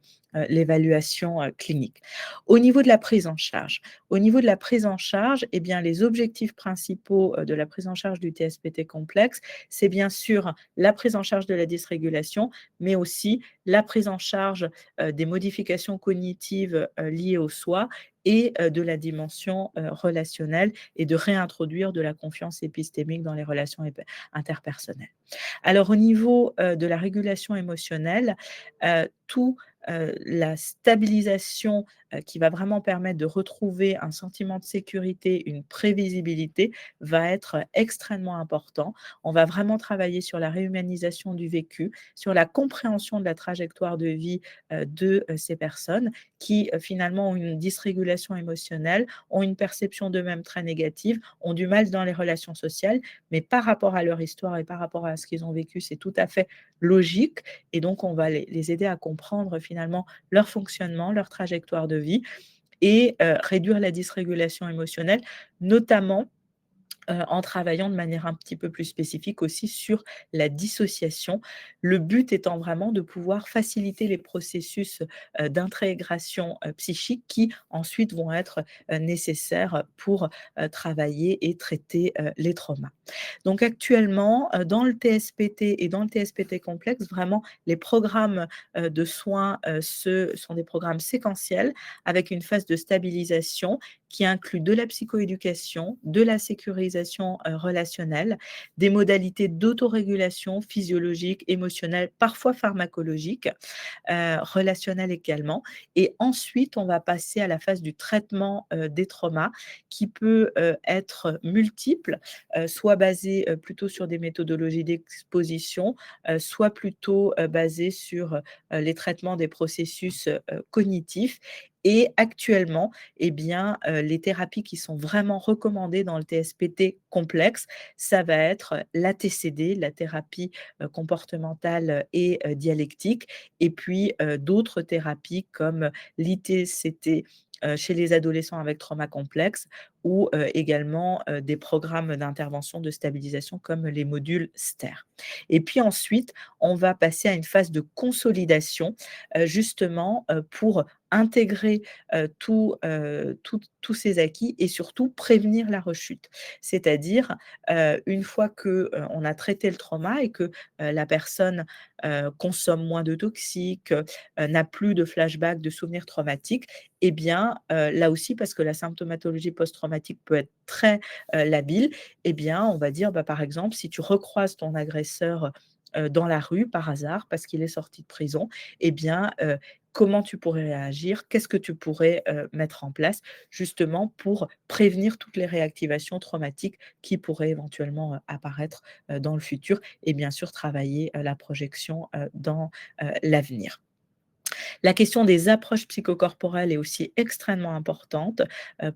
l'évaluation clinique. Au niveau de la prise en charge, eh bien, les objectifs principaux de la prise en charge du TSPT complexe, c'est bien sûr la prise en charge de la dysrégulation, mais aussi la prise en charge des modifications cognitives liées au soi et de la dimension relationnelle et de réintroduire de la confiance épistémique dans les relations interpersonnelles. Alors au niveau de la régulation émotionnelle, tout la stabilisation qui va vraiment permettre de retrouver un sentiment de sécurité, une prévisibilité, va être extrêmement important. On va vraiment travailler sur la réhumanisation du vécu, sur la compréhension de la trajectoire de vie de ces personnes qui finalement ont une dysrégulation émotionnelle, ont une perception d'eux-mêmes très négative, ont du mal dans les relations sociales, mais par rapport à leur histoire et par rapport à ce qu'ils ont vécu, c'est tout à fait logique. Et donc, on va les aider à comprendre finalement leur fonctionnement, leur trajectoire de vie et réduire la dysrégulation émotionnelle, notamment en travaillant de manière un petit peu plus spécifique aussi sur la dissociation. Le but étant vraiment de pouvoir faciliter les processus d'intégration psychique qui ensuite vont être nécessaires pour travailler et traiter les traumas. Donc actuellement, dans le TSPT et dans le TSPT complexe, vraiment les programmes de soins ce sont des programmes séquentiels avec une phase de stabilisation qui inclut de la psychoéducation, de la sécurisation relationnelle, des modalités d'autorégulation physiologique, émotionnelle, parfois pharmacologique, relationnelle également. Et ensuite, on va passer à la phase du traitement des traumas qui peut être multiple, soit basé plutôt sur des méthodologies d'exposition, soit plutôt basé sur les traitements des processus cognitifs. Et actuellement, eh bien, les thérapies qui sont vraiment recommandées dans le TSPT complexe, ça va être la TCD, la thérapie comportementale et dialectique, et puis d'autres thérapies comme l'ITCT chez les adolescents avec trauma complexe ou également des programmes d'intervention de stabilisation comme les modules STER. Et puis ensuite, on va passer à une phase de consolidation justement pour intégrer tous ces acquis et surtout prévenir la rechute. C'est-à-dire, une fois qu'on a traité le trauma et que la personne consomme moins de toxiques, n'a plus de flashbacks, de souvenirs traumatiques, eh bien, là aussi, parce que la symptomatologie post-traumatique peut être très labile, eh bien, on va dire, par exemple, si tu recroises ton agresseur dans la rue par hasard parce qu'il est sorti de prison, eh bien, comment tu pourrais réagir? Qu'est-ce que tu pourrais mettre en place justement pour prévenir toutes les réactivations traumatiques qui pourraient éventuellement apparaître dans le futur et bien sûr travailler la projection dans l'avenir. La question des approches psychocorporelles est aussi extrêmement importante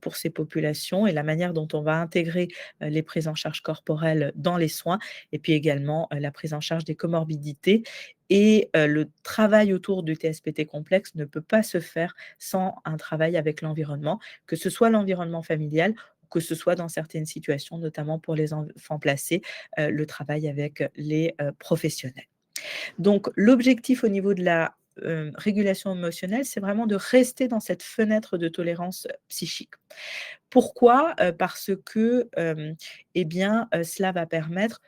pour ces populations et la manière dont on va intégrer les prises en charge corporelles dans les soins et puis également la prise en charge des comorbidités. Et le travail autour du TSPT complexe ne peut pas se faire sans un travail avec l'environnement, que ce soit l'environnement familial, que ce soit dans certaines situations, notamment pour les enfants placés, le travail avec les professionnels. Donc l'objectif au niveau de la régulation émotionnelle, c'est vraiment de rester dans cette fenêtre de tolérance psychique. Pourquoi? Parce que, eh bien, cela va permettre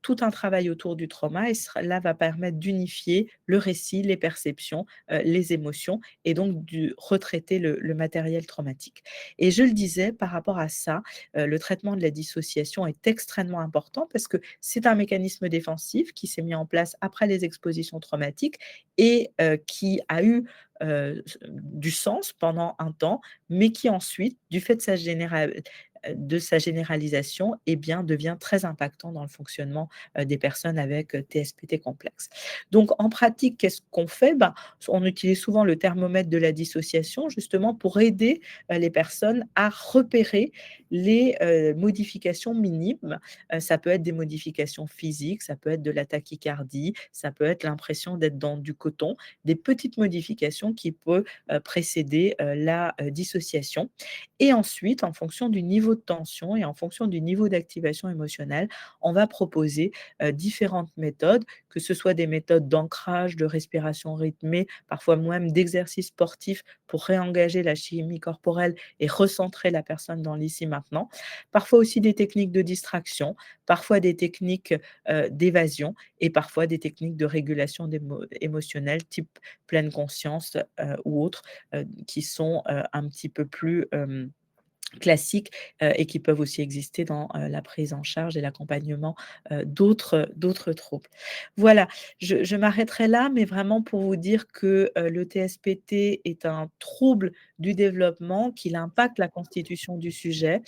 tout un travail autour du trauma et cela va permettre d'unifier le récit, les perceptions, les émotions et donc de retraiter le matériel traumatique. Et je le disais, par rapport à ça, le traitement de la dissociation est extrêmement important parce que c'est un mécanisme défensif qui s'est mis en place après les expositions traumatiques et qui a eu du sens pendant un temps, mais qui ensuite, du fait de sa généralisation, eh bien, devient très impactant dans le fonctionnement des personnes avec TSPT complexe. Donc, en pratique, qu'est-ce qu'on fait? Ben, on utilise souvent le thermomètre de la dissociation, justement pour aider les personnes à repérer les modifications minimes. Ça peut être des modifications physiques, ça peut être de la tachycardie, ça peut être l'impression d'être dans du coton, des petites modifications qui peuvent précéder la dissociation. Et ensuite, en fonction du niveau de tension et en fonction du niveau d'activation émotionnelle, on va proposer différentes méthodes, que ce soit des méthodes d'ancrage, de respiration rythmée, parfois même d'exercices sportifs pour réengager la chimie corporelle et recentrer la personne dans l'ici maintenant. Parfois aussi des techniques de distraction, parfois des techniques d'évasion et parfois des techniques de régulation émotionnelle type pleine conscience ou autres qui sont un petit peu plus classiques et qui peuvent aussi exister dans la prise en charge et l'accompagnement d'autres troubles. Voilà, je m'arrêterai là, mais vraiment pour vous dire que le TSPT est un trouble du développement, qu'il impacte la constitution du sujet.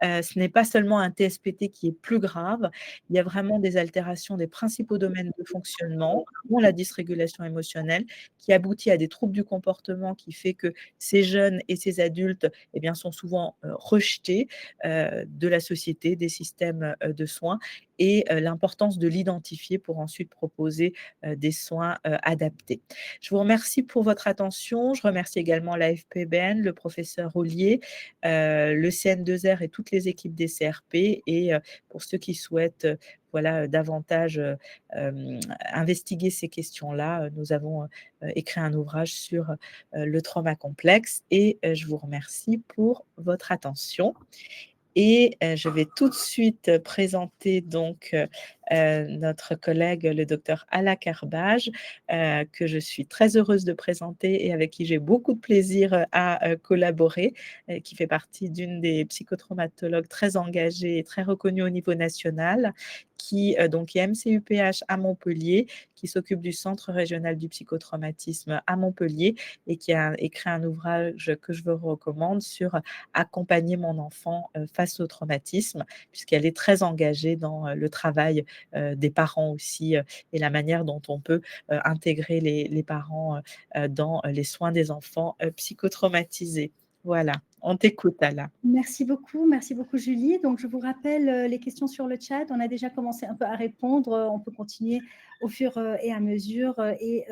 Ce n'est pas seulement un TSPT qui est plus grave, il y a vraiment des altérations des principaux domaines de fonctionnement, dont la dysrégulation émotionnelle, qui aboutit à des troubles du comportement qui fait que ces jeunes et ces adultes eh bien, sont souvent rejetés de la société, des systèmes de soins et l'importance de l'identifier pour ensuite proposer des soins adaptés. Je vous remercie pour votre attention. Je remercie également la FPBN, le professeur Ollier, le CN2R et toutes les équipes des CRP. Et pour ceux qui souhaitent voilà, davantage investiguer ces questions-là, nous avons écrit un ouvrage sur le trauma complexe et je vous remercie pour votre attention. Et je vais tout de suite présenter donc notre collègue, le docteur Ala Karbaj, que je suis très heureuse de présenter et avec qui j'ai beaucoup de plaisir à collaborer, qui fait partie d'une des psychotraumatologues très engagées et très reconnues au niveau national, qui donc est MCUPH à Montpellier, qui s'occupe du Centre régional du psychotraumatisme à Montpellier et qui a écrit un ouvrage que je vous recommande sur accompagner mon enfant face au traumatisme, puisqu'elle est très engagée dans le travail des parents aussi et la manière dont on peut intégrer les parents dans les soins des enfants psychotraumatisés. Voilà, on t'écoute, Ala. Merci beaucoup Julie. Donc je vous rappelle les questions sur le chat. On a déjà commencé un peu à répondre. On peut continuer au fur et à mesure et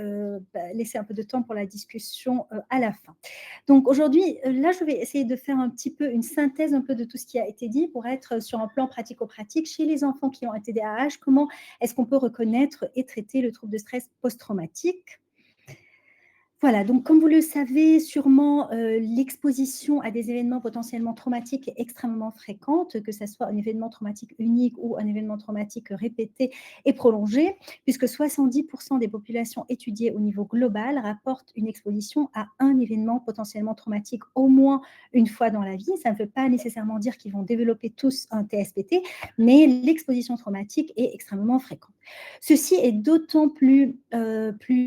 laisser un peu de temps pour la discussion à la fin. Donc aujourd'hui, là, je vais essayer de faire un petit peu une synthèse un peu de tout ce qui a été dit pour être sur un plan pratico-pratique. Chez les enfants qui ont un TDAH, comment est-ce qu'on peut reconnaître et traiter le trouble de stress post-traumatique ? Voilà, donc comme vous le savez sûrement, l'exposition à des événements potentiellement traumatiques est extrêmement fréquente, que ça soit un événement traumatique unique ou un événement traumatique répété et prolongé, puisque 70% des populations étudiées au niveau global rapportent une exposition à un événement potentiellement traumatique au moins une fois dans la vie. Ça ne veut pas nécessairement dire qu'ils vont développer tous un TSPT, mais l'exposition traumatique est extrêmement fréquente. Ceci est d'autant plus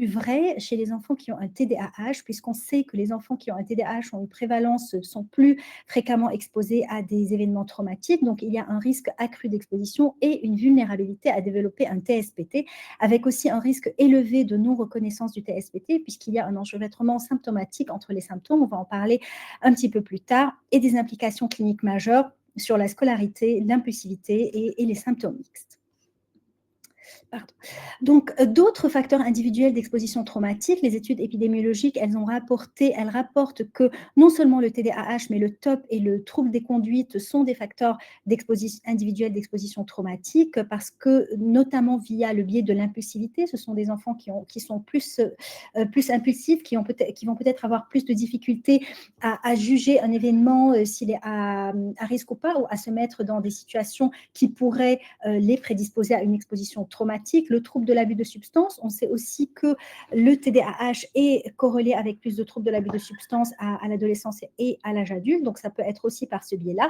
vrai chez les enfants qui ont un TDAH, puisqu'on sait que les enfants qui ont un TDAH ont une prévalence, sont plus fréquemment exposés à des événements traumatiques. Donc, il y a un risque accru d'exposition et une vulnérabilité à développer un TSPT, avec aussi un risque élevé de non-reconnaissance du TSPT, puisqu'il y a un enchevêtrement symptomatique entre les symptômes, on va en parler un petit peu plus tard, et des implications cliniques majeures sur la scolarité, l'impulsivité et les symptômes mixtes. Pardon. Donc, d'autres facteurs individuels d'exposition traumatique, les études épidémiologiques, elles rapportent que non seulement le TDAH, mais le TOP et le trouble des conduites sont des facteurs individuels d'exposition traumatique parce que, notamment via le biais de l'impulsivité, ce sont des enfants qui sont plus impulsifs, qui vont peut-être avoir plus de difficultés à juger un événement s'il est à risque ou pas, ou à se mettre dans des situations qui pourraient les prédisposer à une exposition traumatique. Le trouble de l'abus de substances, on sait aussi que le TDAH est corrélé avec plus de troubles de l'abus de substances à l'adolescence et à l'âge adulte, donc ça peut être aussi par ce biais-là.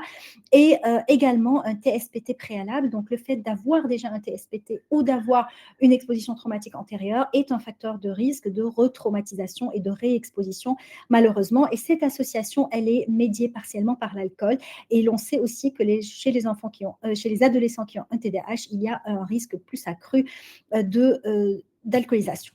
Et également un TSPT préalable, donc le fait d'avoir déjà un TSPT ou d'avoir une exposition traumatique antérieure est un facteur de risque de retraumatisation et de réexposition, malheureusement. Et cette association, elle est médiée partiellement par l'alcool. Et l'on sait aussi que chez les adolescents qui ont un TDAH, il y a un risque plus accru d'alcoolisation.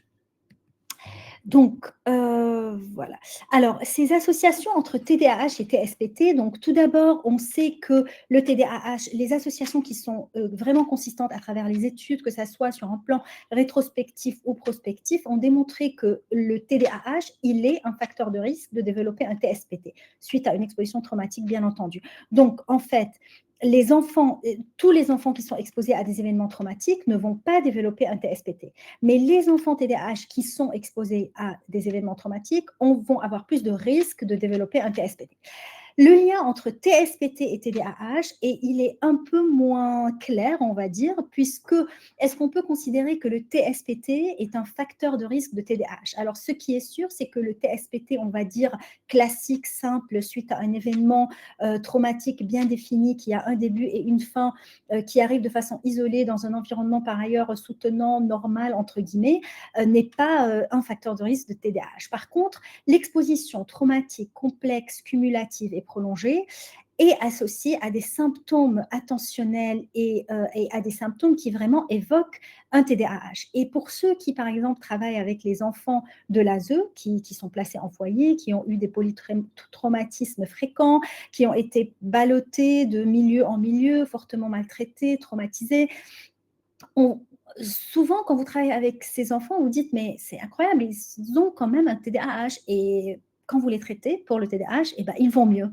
Donc, voilà. Alors, ces associations entre TDAH et TSPT, donc tout d'abord, on sait que le TDAH, les associations qui sont vraiment consistantes à travers les études, que ça soit sur un plan rétrospectif ou prospectif, ont démontré que le TDAH, il est un facteur de risque de développer un TSPT, suite à une exposition traumatique, bien entendu. Donc, en fait, tous les enfants qui sont exposés à des événements traumatiques ne vont pas développer un TSPT. Mais les enfants TDAH qui sont exposés à des événements traumatiques vont avoir plus de risques de développer un TSPT. Le lien entre TSPT et TDAH, il est un peu moins clair, on va dire, puisque est-ce qu'on peut considérer que le TSPT est un facteur de risque de TDAH? Alors, ce qui est sûr, c'est que le TSPT, on va dire classique, simple, suite à un événement traumatique bien défini, qui a un début et une fin, qui arrive de façon isolée dans un environnement par ailleurs soutenant, normal, entre guillemets, n'est pas un facteur de risque de TDAH. Par contre, l'exposition traumatique complexe, cumulative et prolongée est associée à des symptômes attentionnels et à des symptômes qui vraiment évoquent un TDAH. Et pour ceux qui, par exemple, travaillent avec les enfants de l'ASE, qui sont placés en foyer, qui ont eu des polytraumatismes fréquents, qui ont été ballottés de milieu en milieu, fortement maltraités, traumatisés, souvent, quand vous travaillez avec ces enfants, vous dites, mais c'est incroyable, ils ont quand même un TDAH. Et quand vous les traitez pour le TDAH, eh ben, ils vont mieux.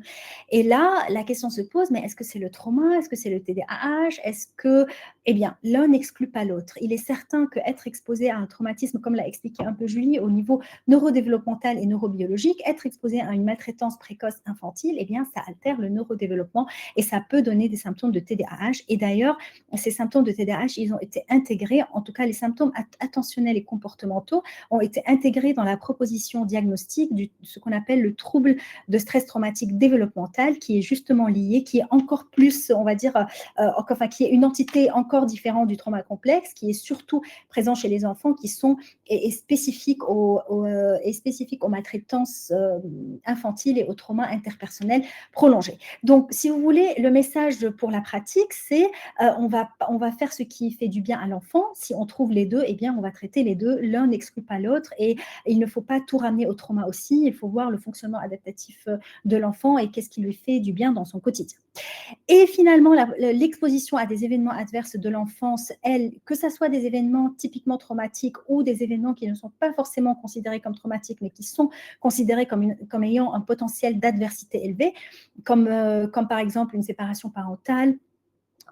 Et là, la question se pose, mais est-ce que c'est le trauma? Est-ce que c'est le TDAH? Est-ce que, eh bien, l'un n'exclut pas l'autre. Il est certain qu'être exposé à un traumatisme, comme l'a expliqué un peu Julie, au niveau neurodéveloppemental et neurobiologique, être exposé à une maltraitance précoce infantile, eh bien, ça altère le neurodéveloppement et ça peut donner des symptômes de TDAH. Et d'ailleurs, ces symptômes de TDAH, ils ont été intégrés, en tout cas les symptômes attentionnels et comportementaux ont été intégrés dans la proposition diagnostique de ce qu'on appelle le trouble de stress traumatique développemental, qui est justement lié, qui est encore plus, on va dire, qui est une entité encore différente du trauma complexe, qui est surtout présent chez les enfants, qui sont spécifiques aux maltraitances infantiles et aux traumas interpersonnels prolongés. Donc, si vous voulez, le message pour la pratique, c'est on va faire ce qui fait du bien à l'enfant. Si on trouve les deux, eh bien, on va traiter les deux. L'un n'exclut pas l'autre et il ne faut pas tout ramener au trauma aussi. Il faut voir le fonctionnement adaptatif de l'enfant et qu'est-ce qui lui fait du bien dans son quotidien. Et finalement, l'exposition à des événements adverses de l'enfance, que ce soit des événements typiquement traumatiques ou des événements qui ne sont pas forcément considérés comme traumatiques, mais qui sont considérés comme ayant un potentiel d'adversité élevé, comme par exemple une séparation parentale,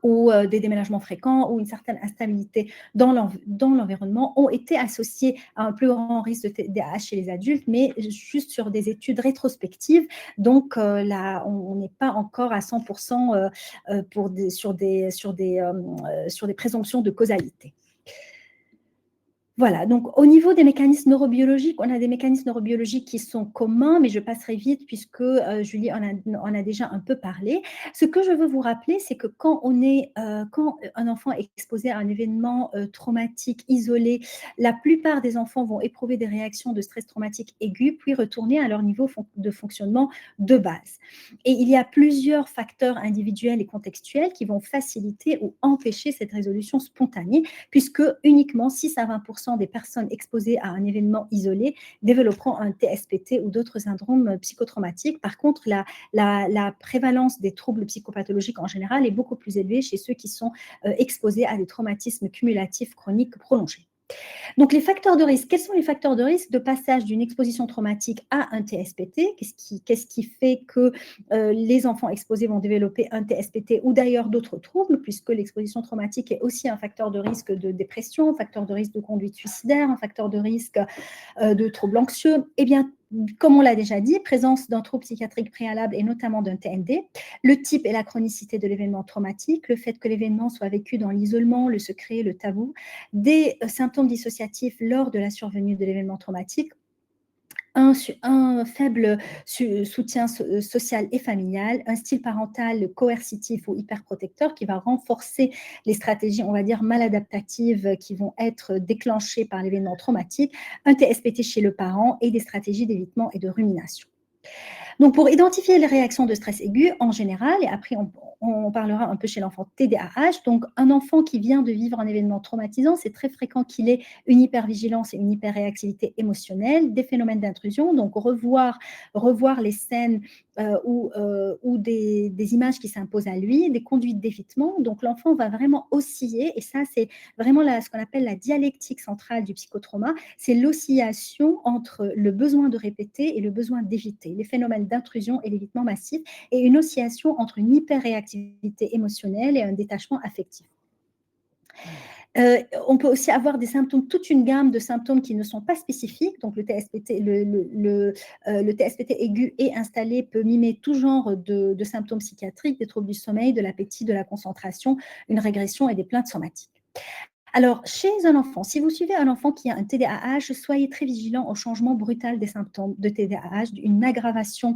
ou des déménagements fréquents ou une certaine instabilité dans l'environnement ont été associés à un plus grand risque de TDAH chez les adultes, mais juste sur des études rétrospectives. Donc là, on n'est pas encore à 100% sur des présomptions de causalité. Voilà, donc au niveau des mécanismes neurobiologiques, on a des mécanismes neurobiologiques qui sont communs, mais je passerai vite puisque Julie en a déjà un peu parlé. Ce que je veux vous rappeler, c'est que quand un enfant est exposé à un événement traumatique isolé, la plupart des enfants vont éprouver des réactions de stress traumatique aigu, puis retourner à leur niveau de fonctionnement de base. Et il y a plusieurs facteurs individuels et contextuels qui vont faciliter ou empêcher cette résolution spontanée, puisque uniquement 6 à 20% des personnes exposées à un événement isolé développeront un TSPT ou d'autres syndromes psychotraumatiques. Par contre, la prévalence des troubles psychopathologiques en général est beaucoup plus élevée chez ceux qui sont exposés à des traumatismes cumulatifs chroniques prolongés. Donc, les facteurs de risque, quels sont les facteurs de risque de passage d'une exposition traumatique à un TSPT? Qu'est-ce qui fait que les enfants exposés vont développer un TSPT ou d'ailleurs d'autres troubles, puisque l'exposition traumatique est aussi un facteur de risque de dépression, un facteur de risque de conduite suicidaire, un facteur de risque de troubles anxieux? Eh bien, comme on l'a déjà dit, présence d'un trouble psychiatrique préalable et notamment d'un TND, le type et la chronicité de l'événement traumatique, le fait que l'événement soit vécu dans l'isolement, le secret, le tabou, des symptômes dissociatifs lors de la survenue de l'événement traumatique, un faible soutien social et familial, un style parental coercitif ou hyperprotecteur qui va renforcer les stratégies, on va dire, maladaptatives qui vont être déclenchées par l'événement traumatique, un TSPT chez le parent et des stratégies d'évitement et de rumination. Donc, pour identifier les réactions de stress aigu en général, et après on parlera un peu chez l'enfant TDAH, donc un enfant qui vient de vivre un événement traumatisant, c'est très fréquent qu'il ait une hypervigilance et une hyperréactivité émotionnelle, des phénomènes d'intrusion, donc revoir les scènes ou des images qui s'imposent à lui, des conduites d'évitement. Donc l'enfant va vraiment osciller, et ça c'est vraiment ce qu'on appelle la dialectique centrale du psychotrauma, c'est l'oscillation entre le besoin de répéter et le besoin d'éviter, les phénomènes d'intrusion et l'évitement massif, et une oscillation entre une hyperréactivité émotionnelle et un détachement affectif. On peut aussi avoir des symptômes, toute une gamme de symptômes qui ne sont pas spécifiques. Donc, le TSPT, le TSPT aigu et installé peut mimer tout genre de symptômes psychiatriques, des troubles du sommeil, de l'appétit, de la concentration, une régression et des plaintes somatiques. Alors, chez un enfant, si vous suivez un enfant qui a un TDAH, soyez très vigilant au changement brutal des symptômes de TDAH, une aggravation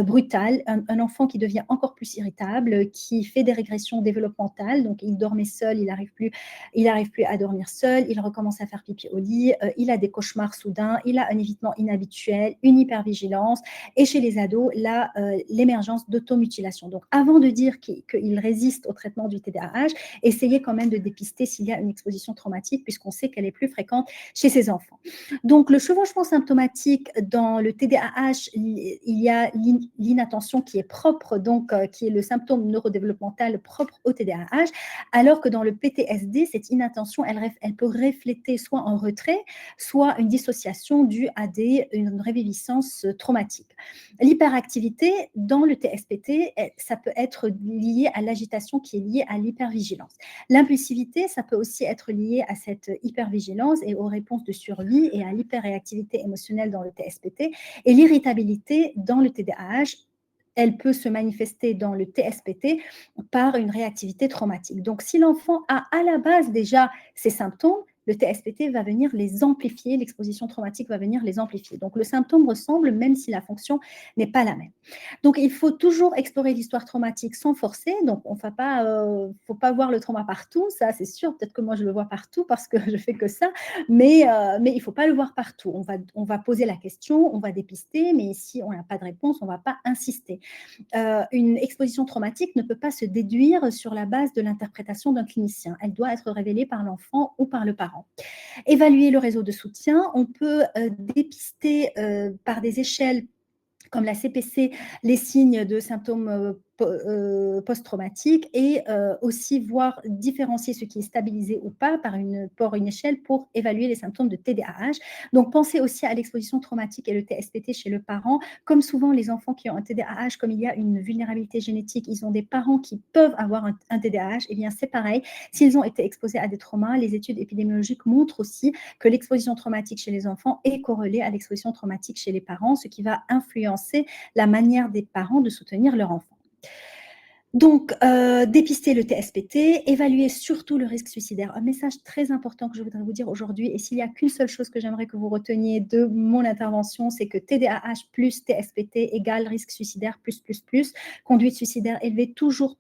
brutale, un enfant qui devient encore plus irritable, qui fait des régressions développementales, donc il dormait seul, il n'arrive plus à dormir seul, il recommence à faire pipi au lit, il a des cauchemars soudains, il a un évitement inhabituel, une hypervigilance, et chez les ados, là, l'émergence d'automutilation. Donc, avant de dire qu'il résiste au traitement du TDAH, essayez quand même de dépister s'il y a une exposition traumatique, puisqu'on sait qu'elle est plus fréquente chez ces enfants. Donc, le chevauchement symptomatique dans le TDAH, il y a l'inattention qui est propre, donc qui est le symptôme neurodéveloppemental propre au TDAH, alors que dans le PTSD, cette inattention, elle peut refléter soit un retrait, soit une dissociation due à une réviviscence traumatique. L'hyperactivité dans le TSPT, ça peut être lié à l'agitation qui est liée à l'hypervigilance. L'impulsivité, ça peut aussi être lié à cette hypervigilance et aux réponses de survie et à l'hyperréactivité émotionnelle dans le TSPT. Et l'irritabilité dans le TDAH, elle peut se manifester dans le TSPT par une réactivité traumatique. Donc, si l'enfant a à la base déjà ces symptômes, le TSPT va venir les amplifier, l'exposition traumatique va venir les amplifier. Donc, le symptôme ressemble, même si la fonction n'est pas la même. Donc, il faut toujours explorer l'histoire traumatique sans forcer. Donc, on ne faut pas voir le trauma partout, ça c'est sûr. Peut-être que moi, je le vois partout parce que je fais que ça, mais il ne faut pas le voir partout. On va poser la question, on va dépister, mais si on n'a pas de réponse, on ne va pas insister. Une exposition traumatique ne peut pas se déduire sur la base de l'interprétation d'un clinicien. Elle doit être révélée par l'enfant ou par le parent. Évaluer le réseau de soutien, on peut dépister par des échelles comme la CPC, les signes de symptômes post-traumatiques, et aussi différencier ce qui est stabilisé ou pas par une échelle pour évaluer les symptômes de TDAH. Donc, pensez aussi à l'exposition traumatique et le TSPT chez le parent. Comme souvent, les enfants qui ont un TDAH, comme il y a une vulnérabilité génétique, ils ont des parents qui peuvent avoir un TDAH, et bien c'est pareil. S'ils ont été exposés à des traumas, les études épidémiologiques montrent aussi que l'exposition traumatique chez les enfants est corrélée à l'exposition traumatique chez les parents, ce qui va influencer la manière des parents de soutenir leur enfant. Donc, dépister le TSPT, évaluer surtout le risque suicidaire. Un message très important que je voudrais vous dire aujourd'hui, et s'il n'y a qu'une seule chose que j'aimerais que vous reteniez de mon intervention, c'est que TDAH plus TSPT égale risque suicidaire plus. Conduite suicidaire élevée, toujours,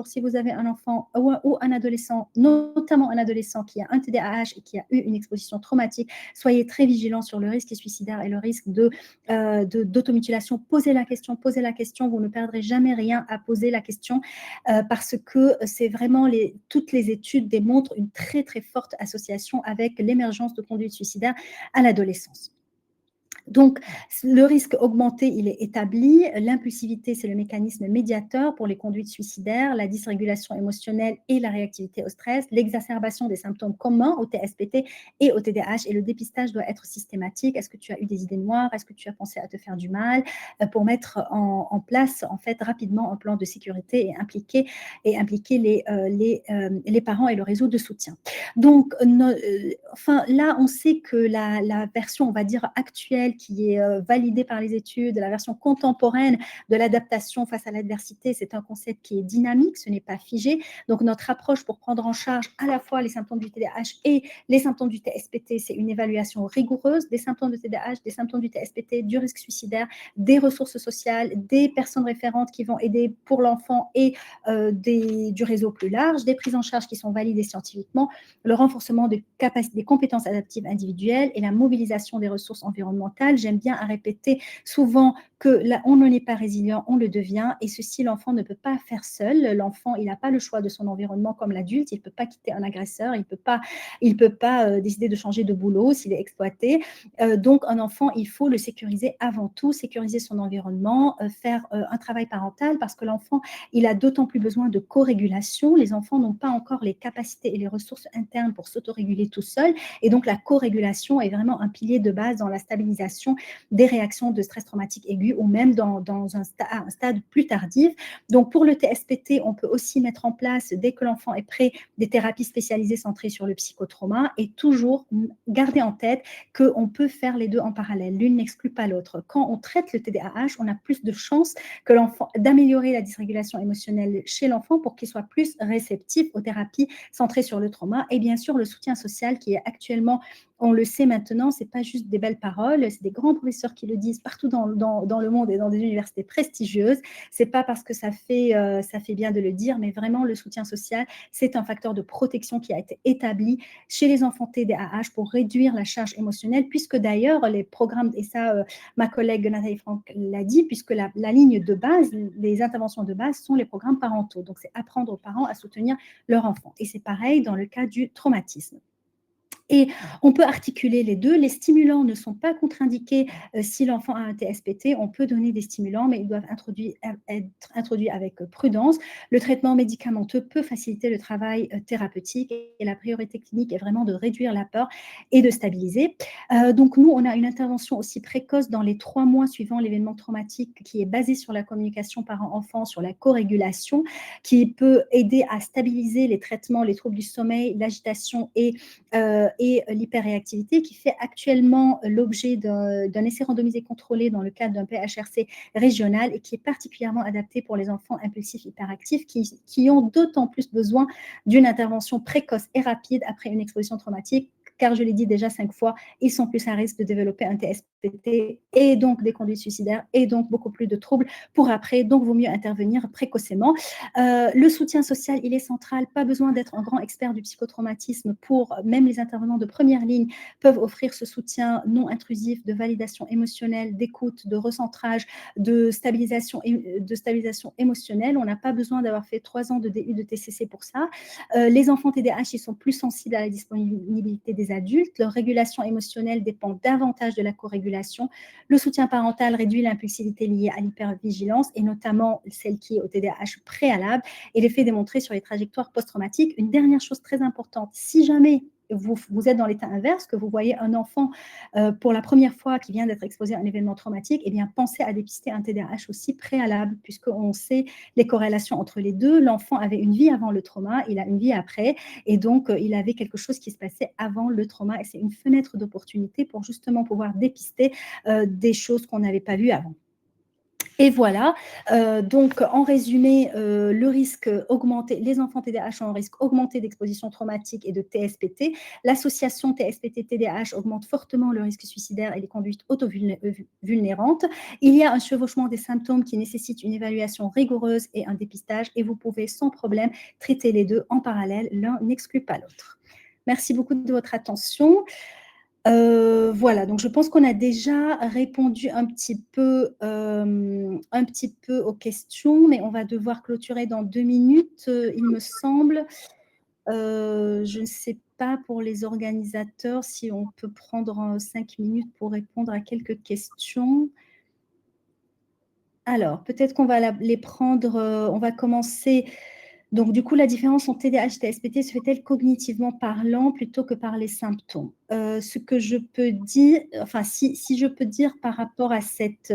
si vous avez un enfant ou un adolescent, notamment un adolescent qui a un TDAH et qui a eu une exposition traumatique, soyez très vigilants sur le risque suicidaire et le risque d'automutilation. Posez la question, vous ne perdrez jamais rien à poser la question, parce que c'est vraiment toutes les études démontrent une très très forte association avec l'émergence de conduite suicidaire à l'adolescence. Donc, le risque augmenté, il est établi. L'impulsivité, c'est le mécanisme médiateur pour les conduites suicidaires, la dysrégulation émotionnelle et la réactivité au stress, l'exacerbation des symptômes communs au TSPT et au TDAH, et le dépistage doit être systématique. Est-ce que tu as eu des idées noires? Est-ce que tu as pensé à te faire du mal? Pour mettre en place, en fait, rapidement un plan de sécurité et impliquer les parents et le réseau de soutien. Donc, enfin, là, on sait que la version, on va dire, actuelle, qui est validée par les études, la version contemporaine de l'adaptation face à l'adversité, c'est un concept qui est dynamique, ce n'est pas figé. Donc, notre approche pour prendre en charge à la fois les symptômes du TDAH et les symptômes du TSPT, c'est une évaluation rigoureuse des symptômes de TDAH, des symptômes du TSPT, du risque suicidaire, des ressources sociales, des personnes référentes qui vont aider pour l'enfant et du réseau plus large, des prises en charge qui sont validées scientifiquement, le renforcement des compétences adaptives individuelles et la mobilisation des ressources environnementales. J'aime bien à répéter souvent que là, on n'en est pas résilient, on le devient, et ceci, l'enfant ne peut pas faire seul. L'enfant, il n'a pas le choix de son environnement comme l'adulte, il ne peut pas quitter un agresseur, il peut pas décider de changer de boulot s'il est exploité. Donc, un enfant, il faut le sécuriser avant tout, sécuriser son environnement, faire un travail parental, parce que l'enfant, il a d'autant plus besoin de co-régulation. Les enfants n'ont pas encore les capacités et les ressources internes pour s'autoréguler tout seuls, et donc la co-régulation est vraiment un pilier de base dans la stabilisation des réactions de stress traumatique aigu, ou même dans un stade plus tardif. Donc, pour le TSPT, on peut aussi mettre en place, dès que l'enfant est prêt, des thérapies spécialisées centrées sur le psychotrauma, et toujours garder en tête qu'on peut faire les deux en parallèle. L'une n'exclut pas l'autre. Quand on traite le TDAH, on a plus de chances que l'enfant d'améliorer la dysrégulation émotionnelle chez l'enfant pour qu'il soit plus réceptif aux thérapies centrées sur le trauma, et bien sûr le soutien social qui est actuellement, on le sait maintenant, c'est pas juste des belles paroles, c'est des grands professeurs qui le disent partout dans le monde et dans des universités prestigieuses. C'est pas parce que ça fait bien de le dire, mais vraiment le soutien social, c'est un facteur de protection qui a été établi chez les enfants TDAH pour réduire la charge émotionnelle, puisque d'ailleurs les programmes, et ça ma collègue Nathalie Franck l'a dit, puisque la ligne de base, les interventions de base sont les programmes parentaux. Donc c'est apprendre aux parents à soutenir leur enfant. Et c'est pareil dans le cas du traumatisme. Et on peut articuler les deux. Les stimulants ne sont pas contre-indiqués si l'enfant a un TSPT. On peut donner des stimulants, mais ils doivent être introduits avec prudence. Le traitement médicamenteux peut faciliter le travail thérapeutique, et la priorité clinique est vraiment de réduire la peur et de stabiliser. Donc nous, on a une intervention aussi précoce dans les 3 mois suivant l'événement traumatique, qui est basée sur la communication parent-enfant, sur la co-régulation, qui peut aider à stabiliser les traitements, les troubles du sommeil, l'agitation et l'hyperréactivité, qui fait actuellement l'objet d'un essai randomisé contrôlé dans le cadre d'un PHRC régional, et qui est particulièrement adapté pour les enfants impulsifs hyperactifs qui ont d'autant plus besoin d'une intervention précoce et rapide après une exposition traumatique, car je l'ai dit déjà 5 fois, ils sont plus à risque de développer un TSPT et donc des conduites suicidaires et donc beaucoup plus de troubles pour après, donc vaut mieux intervenir précocement. Le soutien social, il est central, pas besoin d'être un grand expert du psychotraumatisme pour, même les intervenants de première ligne peuvent offrir ce soutien non intrusif de validation émotionnelle, d'écoute, de recentrage, de stabilisation émotionnelle. On n'a pas besoin d'avoir fait 3 ans de DU de TCC pour ça. Les enfants TDAH, ils sont plus sensibles à la disponibilité des adultes. Leur régulation émotionnelle dépend davantage de la co-régulation. Le soutien parental réduit l'impulsivité liée à l'hypervigilance, et notamment celle qui est au TDAH préalable, et l'effet démontré sur les trajectoires post-traumatiques. Une dernière chose très importante, si jamais vous êtes dans l'état inverse, que vous voyez un enfant pour la première fois qui vient d'être exposé à un événement traumatique, eh bien, pensez à dépister un TDAH aussi préalable, puisqu'on sait les corrélations entre les deux. L'enfant avait une vie avant le trauma, il a une vie après, et donc il avait quelque chose qui se passait avant le trauma, et c'est une fenêtre d'opportunité pour justement pouvoir dépister des choses qu'on n'avait pas vues avant. Et voilà, donc en résumé, le risque augmenté, les enfants TDAH ont un risque augmenté d'exposition traumatique et de TSPT. L'association TSPT-TDAH augmente fortement le risque suicidaire et les conduites auto-vulnérantes. Il y a un chevauchement des symptômes qui nécessite une évaluation rigoureuse et un dépistage, et vous pouvez sans problème traiter les deux en parallèle, l'un n'exclut pas l'autre. Merci beaucoup de votre attention. Voilà, donc je pense qu'on a déjà répondu un petit peu aux questions, mais on va devoir clôturer dans 2 minutes, il me semble. Je ne sais pas pour les organisateurs si on peut prendre 5 minutes pour répondre à quelques questions. Alors, peut-être qu'on va les prendre, on va commencer. Donc, du coup, la différence entre TDAH et TSPT se fait-elle cognitivement parlant plutôt que par les symptômes? Ce que je peux dire, enfin, si je peux dire par rapport à cette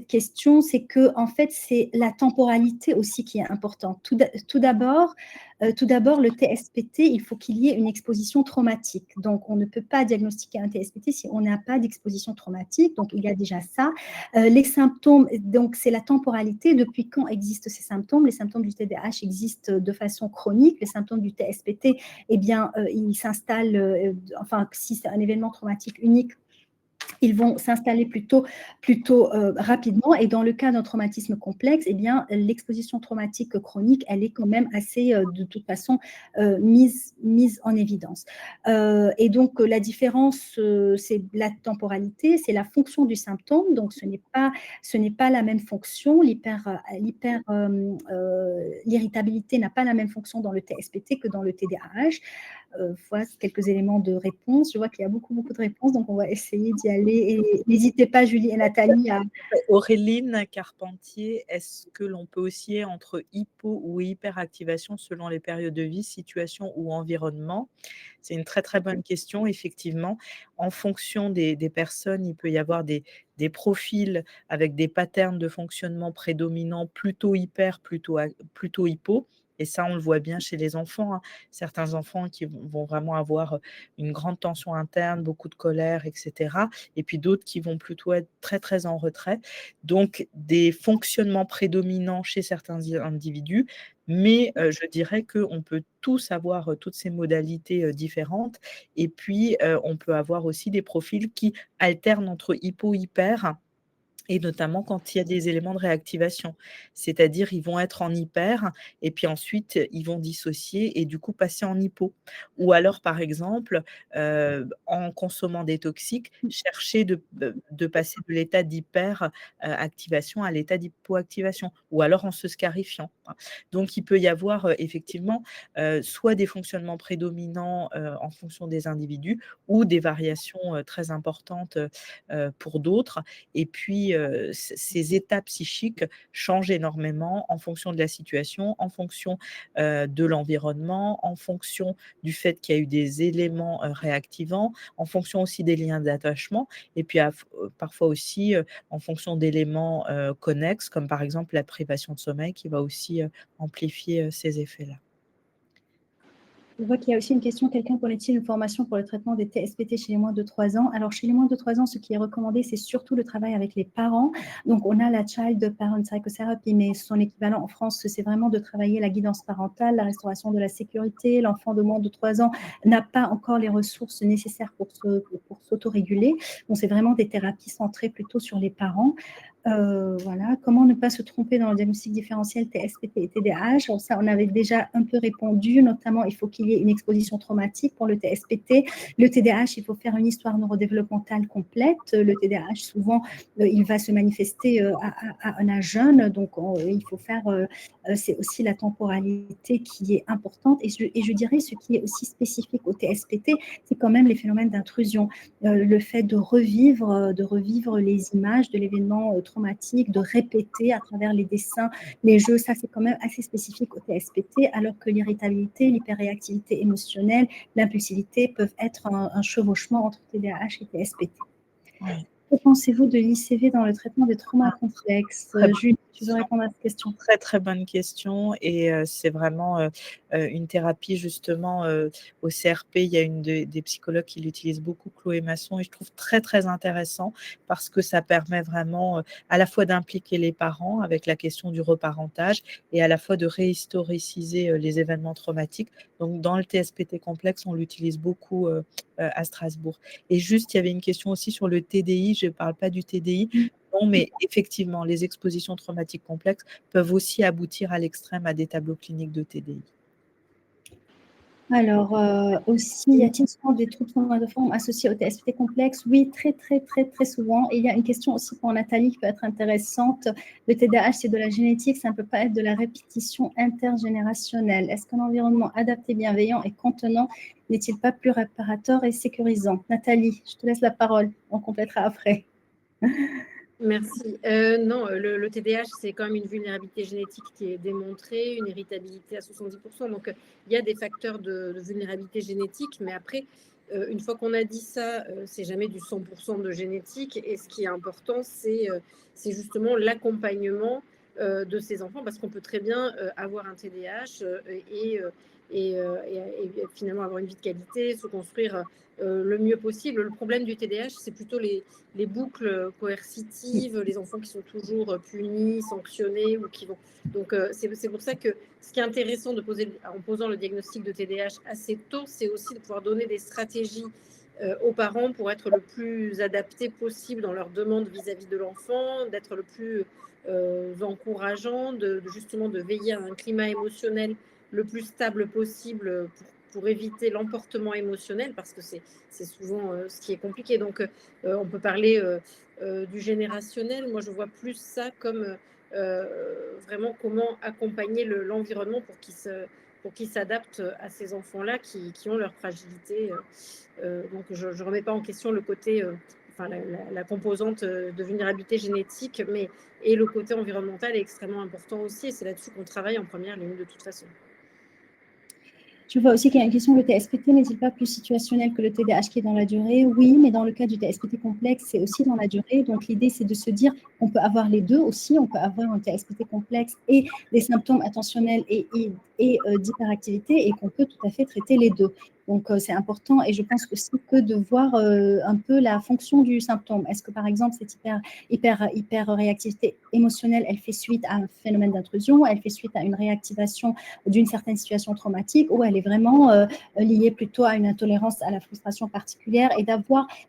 question, c'est que en fait, c'est la temporalité aussi qui est importante. Tout d'abord, le TSPT, il faut qu'il y ait une exposition traumatique. Donc, on ne peut pas diagnostiquer un TSPT si on n'a pas d'exposition traumatique. Donc, il y a déjà ça. Les symptômes, donc c'est la temporalité. Depuis quand existent ces symptômes? Les symptômes du TDAH existent de façon chronique. Les symptômes du TSPT, eh bien, ils s'installent, enfin, si c'est un événement traumatique unique, ils vont s'installer plutôt rapidement. Et dans le cas d'un traumatisme complexe, eh bien, l'exposition traumatique chronique, elle est quand même assez, de toute façon, mise en évidence. Et donc, la différence, c'est la temporalité, c'est la fonction du symptôme. Donc, ce n'est pas la même fonction. L'irritabilité n'a pas la même fonction dans le TSPT que dans le TDAH. Voilà quelques éléments de réponse. Je vois qu'il y a beaucoup de réponses, donc on va essayer d'y aller. Et n'hésitez pas, Julie et Nathalie, à… Auréline Carpentier, est-ce que l'on peut osciller entre hypo ou hyperactivation selon les périodes de vie, situation ou environnement? C'est une très très bonne question, effectivement. En fonction des personnes, il peut y avoir des profils avec des patterns de fonctionnement prédominants, plutôt hyper, plutôt hypo. Et ça, on le voit bien chez les enfants, hein. Certains enfants qui vont vraiment avoir une grande tension interne, beaucoup de colère, etc. Et puis d'autres qui vont plutôt être très, très en retrait. Donc, des fonctionnements prédominants chez certains individus, mais je dirais qu'on peut tous avoir toutes ces modalités différentes. Et puis, on peut avoir aussi des profils qui alternent entre hypo-hyper, et notamment quand il y a des éléments de réactivation. C'est-à-dire, ils vont être en hyper et puis ensuite, ils vont dissocier et du coup passer en hypo. Ou alors, par exemple, en consommant des toxiques, chercher de passer de l'état d'hyper activation à l'état d'hypoactivation, ou alors en se scarifiant, hein. Donc, il peut y avoir effectivement soit des fonctionnements prédominants en fonction des individus ou des variations très importantes pour d'autres. Et puis, ces états psychiques changent énormément en fonction de la situation, en fonction de l'environnement, en fonction du fait qu'il y a eu des éléments réactivants, en fonction aussi des liens d'attachement, et puis parfois aussi en fonction d'éléments connexes, comme par exemple la privation de sommeil qui va aussi amplifier ces effets-là. Je vois qu'il y a aussi une question, quelqu'un connaît-il une formation pour le traitement des TSPT chez les moins de 3 ans? Alors, chez les moins de 3 ans, ce qui est recommandé, c'est surtout le travail avec les parents. Donc, on a la Child Parent Psychotherapy, mais son équivalent en France, c'est vraiment de travailler la guidance parentale, la restauration de la sécurité. L'enfant de moins de 3 ans n'a pas encore les ressources nécessaires pour s'autoréguler. Donc, c'est vraiment des thérapies centrées plutôt sur les parents. Voilà. Comment ne pas se tromper dans le diagnostic différentiel TSPT et TDAH? Alors ça, on avait déjà un peu répondu, notamment il faut qu'il y ait une exposition traumatique pour le TSPT. Le TDAH, il faut faire une histoire neurodéveloppementale complète. Le TDAH, souvent, il va se manifester à un âge jeune, donc il faut faire, c'est aussi la temporalité qui est importante. Et je dirais, ce qui est aussi spécifique au TSPT, c'est quand même les phénomènes d'intrusion. Le fait de revivre les images de l'événement traumatique, de répéter à travers les dessins, les jeux, ça c'est quand même assez spécifique au TSPT, alors que l'irritabilité, l'hyperréactivité émotionnelle, l'impulsivité peuvent être un chevauchement entre TDAH et TSPT. Oui. Que pensez-vous de l'ICV dans le traitement des traumas complexes? Julie, tu veux répondre à cette question? Très, très bonne question, et c'est vraiment une thérapie justement au CRP. Il y a une des psychologues qui l'utilise beaucoup, Chloé Masson, et je trouve très, très intéressant parce que ça permet vraiment à la fois d'impliquer les parents avec la question du reparentage et à la fois de réhistoriciser les événements traumatiques. Donc, dans le TSPT complexe, on l'utilise beaucoup à Strasbourg. Et juste, il y avait une question aussi sur le TDI. Je ne parle pas du TDI. Non, mais effectivement, les expositions traumatiques complexes peuvent aussi aboutir à l'extrême à des tableaux cliniques de TDI. Alors, aussi, y a-t-il souvent des troubles somatoformes associés au TSPT complexe? Oui, très, très, très, très souvent. Et il y a une question aussi pour Nathalie qui peut être intéressante. Le TDAH, c'est de la génétique, ça ne peut pas être de la répétition intergénérationnelle. Est-ce qu'un environnement adapté, bienveillant et contenant n'est-il pas plus réparateur et sécurisant? Nathalie, je te laisse la parole, on complétera après. Merci. Non, le TDAH, c'est quand même une vulnérabilité génétique qui est démontrée, une héritabilité à 70%. Donc, il y a des facteurs de vulnérabilité génétique, mais après, une fois qu'on a dit ça, c'est jamais du 100% de génétique. Et ce qui est important, c'est justement l'accompagnement de ces enfants, parce qu'on peut très bien avoir un TDAH et finalement avoir une vie de qualité, se construire le mieux possible. Le problème du TDAH, c'est plutôt les boucles coercitives, les enfants qui sont toujours punis, sanctionnés ou qui vont. Donc, c'est pour ça que ce qui est intéressant en posant le diagnostic de TDAH assez tôt, c'est aussi de pouvoir donner des stratégies aux parents pour être le plus adapté possible dans leurs demandes vis-à-vis de l'enfant, d'être le plus encourageant, justement de veiller à un climat émotionnel le plus stable possible pour éviter l'emportement émotionnel, parce que c'est souvent ce qui est compliqué. Donc, on peut parler du générationnel. Moi, je vois plus ça comme vraiment comment accompagner l'environnement pour qu'il s'adapte à ces enfants-là qui ont leur fragilité. Donc, je ne remets pas en question le côté, la composante de vulnérabilité génétique, et le côté environnemental est extrêmement important aussi. Et c'est là-dessus qu'on travaille en première ligne de toute façon. Je vois aussi qu'il y a une question, le TSPT n'est-il pas plus situationnel que le TDAH qui est dans la durée? Oui, mais dans le cas du TSPT complexe, c'est aussi dans la durée. Donc, l'idée, c'est de se dire qu'on peut avoir les deux aussi. On peut avoir un TSPT complexe et des symptômes attentionnels et d'hyperactivité, et qu'on peut tout à fait traiter les deux. Donc, c'est important, et je pense aussi que de voir un peu la fonction du symptôme. Est-ce que, par exemple, cette hyper réactivité émotionnelle, elle fait suite à un phénomène d'intrusion, elle fait suite à une réactivation d'une certaine situation traumatique, ou elle est vraiment liée plutôt à une intolérance à la frustration particulière, et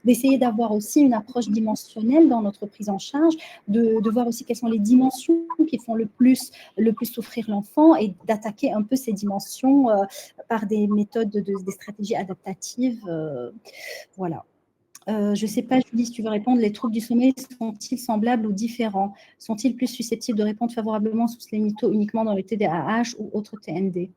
d'essayer d'avoir aussi une approche dimensionnelle dans notre prise en charge, de voir aussi quelles sont les dimensions qui font le plus souffrir l'enfant, et d'attaquer un peu ces dimensions par des méthodes, des stratégies adaptatives. Voilà. Je ne sais pas, Julie, si tu veux répondre, les troubles du sommeil sont-ils semblables ou différents? Sont-ils plus susceptibles de répondre favorablement sous slénito uniquement dans le TDAH ou autre TND?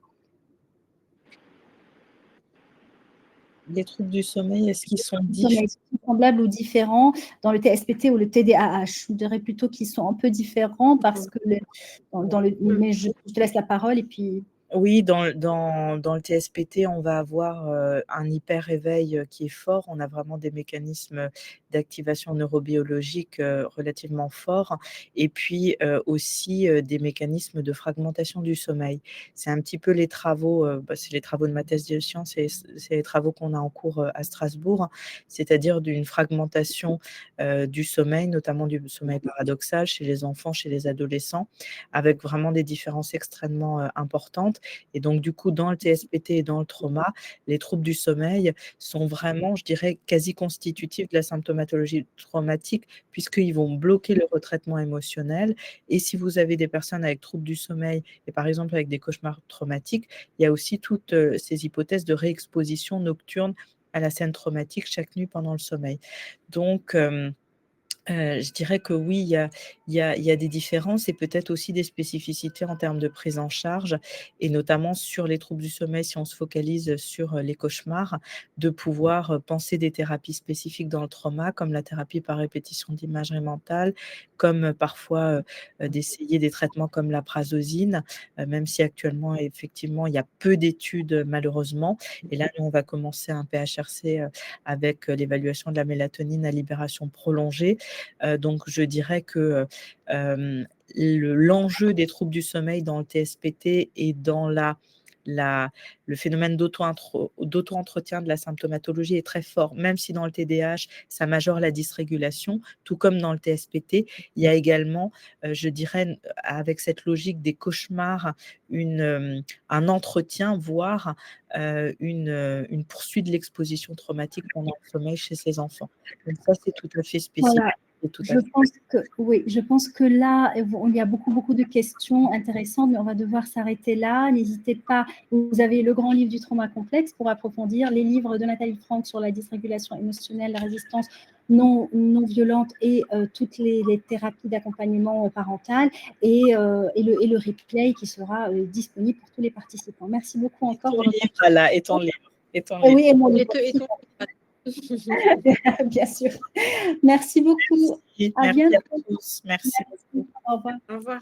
Les troubles du sommeil, est-ce qu'ils sont différents? Semblables ou différents dans le TSPT ou le TDAH? Je dirais plutôt qu'ils sont un peu différents, parce que mais je te laisse la parole, et puis... Oui, dans le TSPT, on va avoir un hyper-réveil qui est fort. On a vraiment des mécanismes d'activation neurobiologique relativement forts, et puis aussi des mécanismes de fragmentation du sommeil. C'est un petit peu les travaux, c'est les travaux de ma thèse de sciences, c'est les travaux qu'on a en cours à Strasbourg, c'est-à-dire d'une fragmentation du sommeil, notamment du sommeil paradoxal chez les enfants, chez les adolescents, avec vraiment des différences extrêmement importantes. Et donc, du coup, dans le TSPT et dans le trauma, les troubles du sommeil sont vraiment, je dirais, quasi constitutifs de la symptomatologie traumatique, puisqu'ils vont bloquer le retraitement émotionnel. Et si vous avez des personnes avec troubles du sommeil, et par exemple avec des cauchemars traumatiques, il y a aussi toutes ces hypothèses de réexposition nocturne à la scène traumatique chaque nuit pendant le sommeil. Donc, je dirais que oui, il y a des différences, et peut-être aussi des spécificités en termes de prise en charge, et notamment sur les troubles du sommeil, si on se focalise sur les cauchemars, de pouvoir penser des thérapies spécifiques dans le trauma, comme la thérapie par répétition d'imagerie mentale, comme parfois d'essayer des traitements comme la prazosin, même si actuellement, effectivement, il y a peu d'études malheureusement. Et là, nous, on va commencer un PHRC avec l'évaluation de la mélatonine à libération prolongée. Donc, je dirais que l'enjeu des troubles du sommeil dans le TSPT et dans le phénomène d'auto-entretien de la symptomatologie est très fort, même si dans le TDAH, ça majore la dysrégulation, tout comme dans le TSPT. Il y a également, je dirais, avec cette logique des cauchemars, un entretien, voire une poursuite de l'exposition traumatique pendant le sommeil chez ces enfants. Donc ça, c'est tout à fait spécifique. Voilà. Je pense que là, il y a beaucoup de questions intéressantes, mais on va devoir s'arrêter là. N'hésitez pas, vous avez le grand livre du trauma complexe pour approfondir, les livres de Nathalie Franck sur la dysrégulation émotionnelle, la résistance non violente, et toutes les thérapies d'accompagnement parental, et le replay qui sera disponible pour tous les participants. Merci beaucoup encore. Et ton livre, Et ton livre. Oui, et mon livre. Et ton... Bien sûr. Merci beaucoup. Merci, À merci bientôt. à tous. Merci. Au revoir. Au revoir.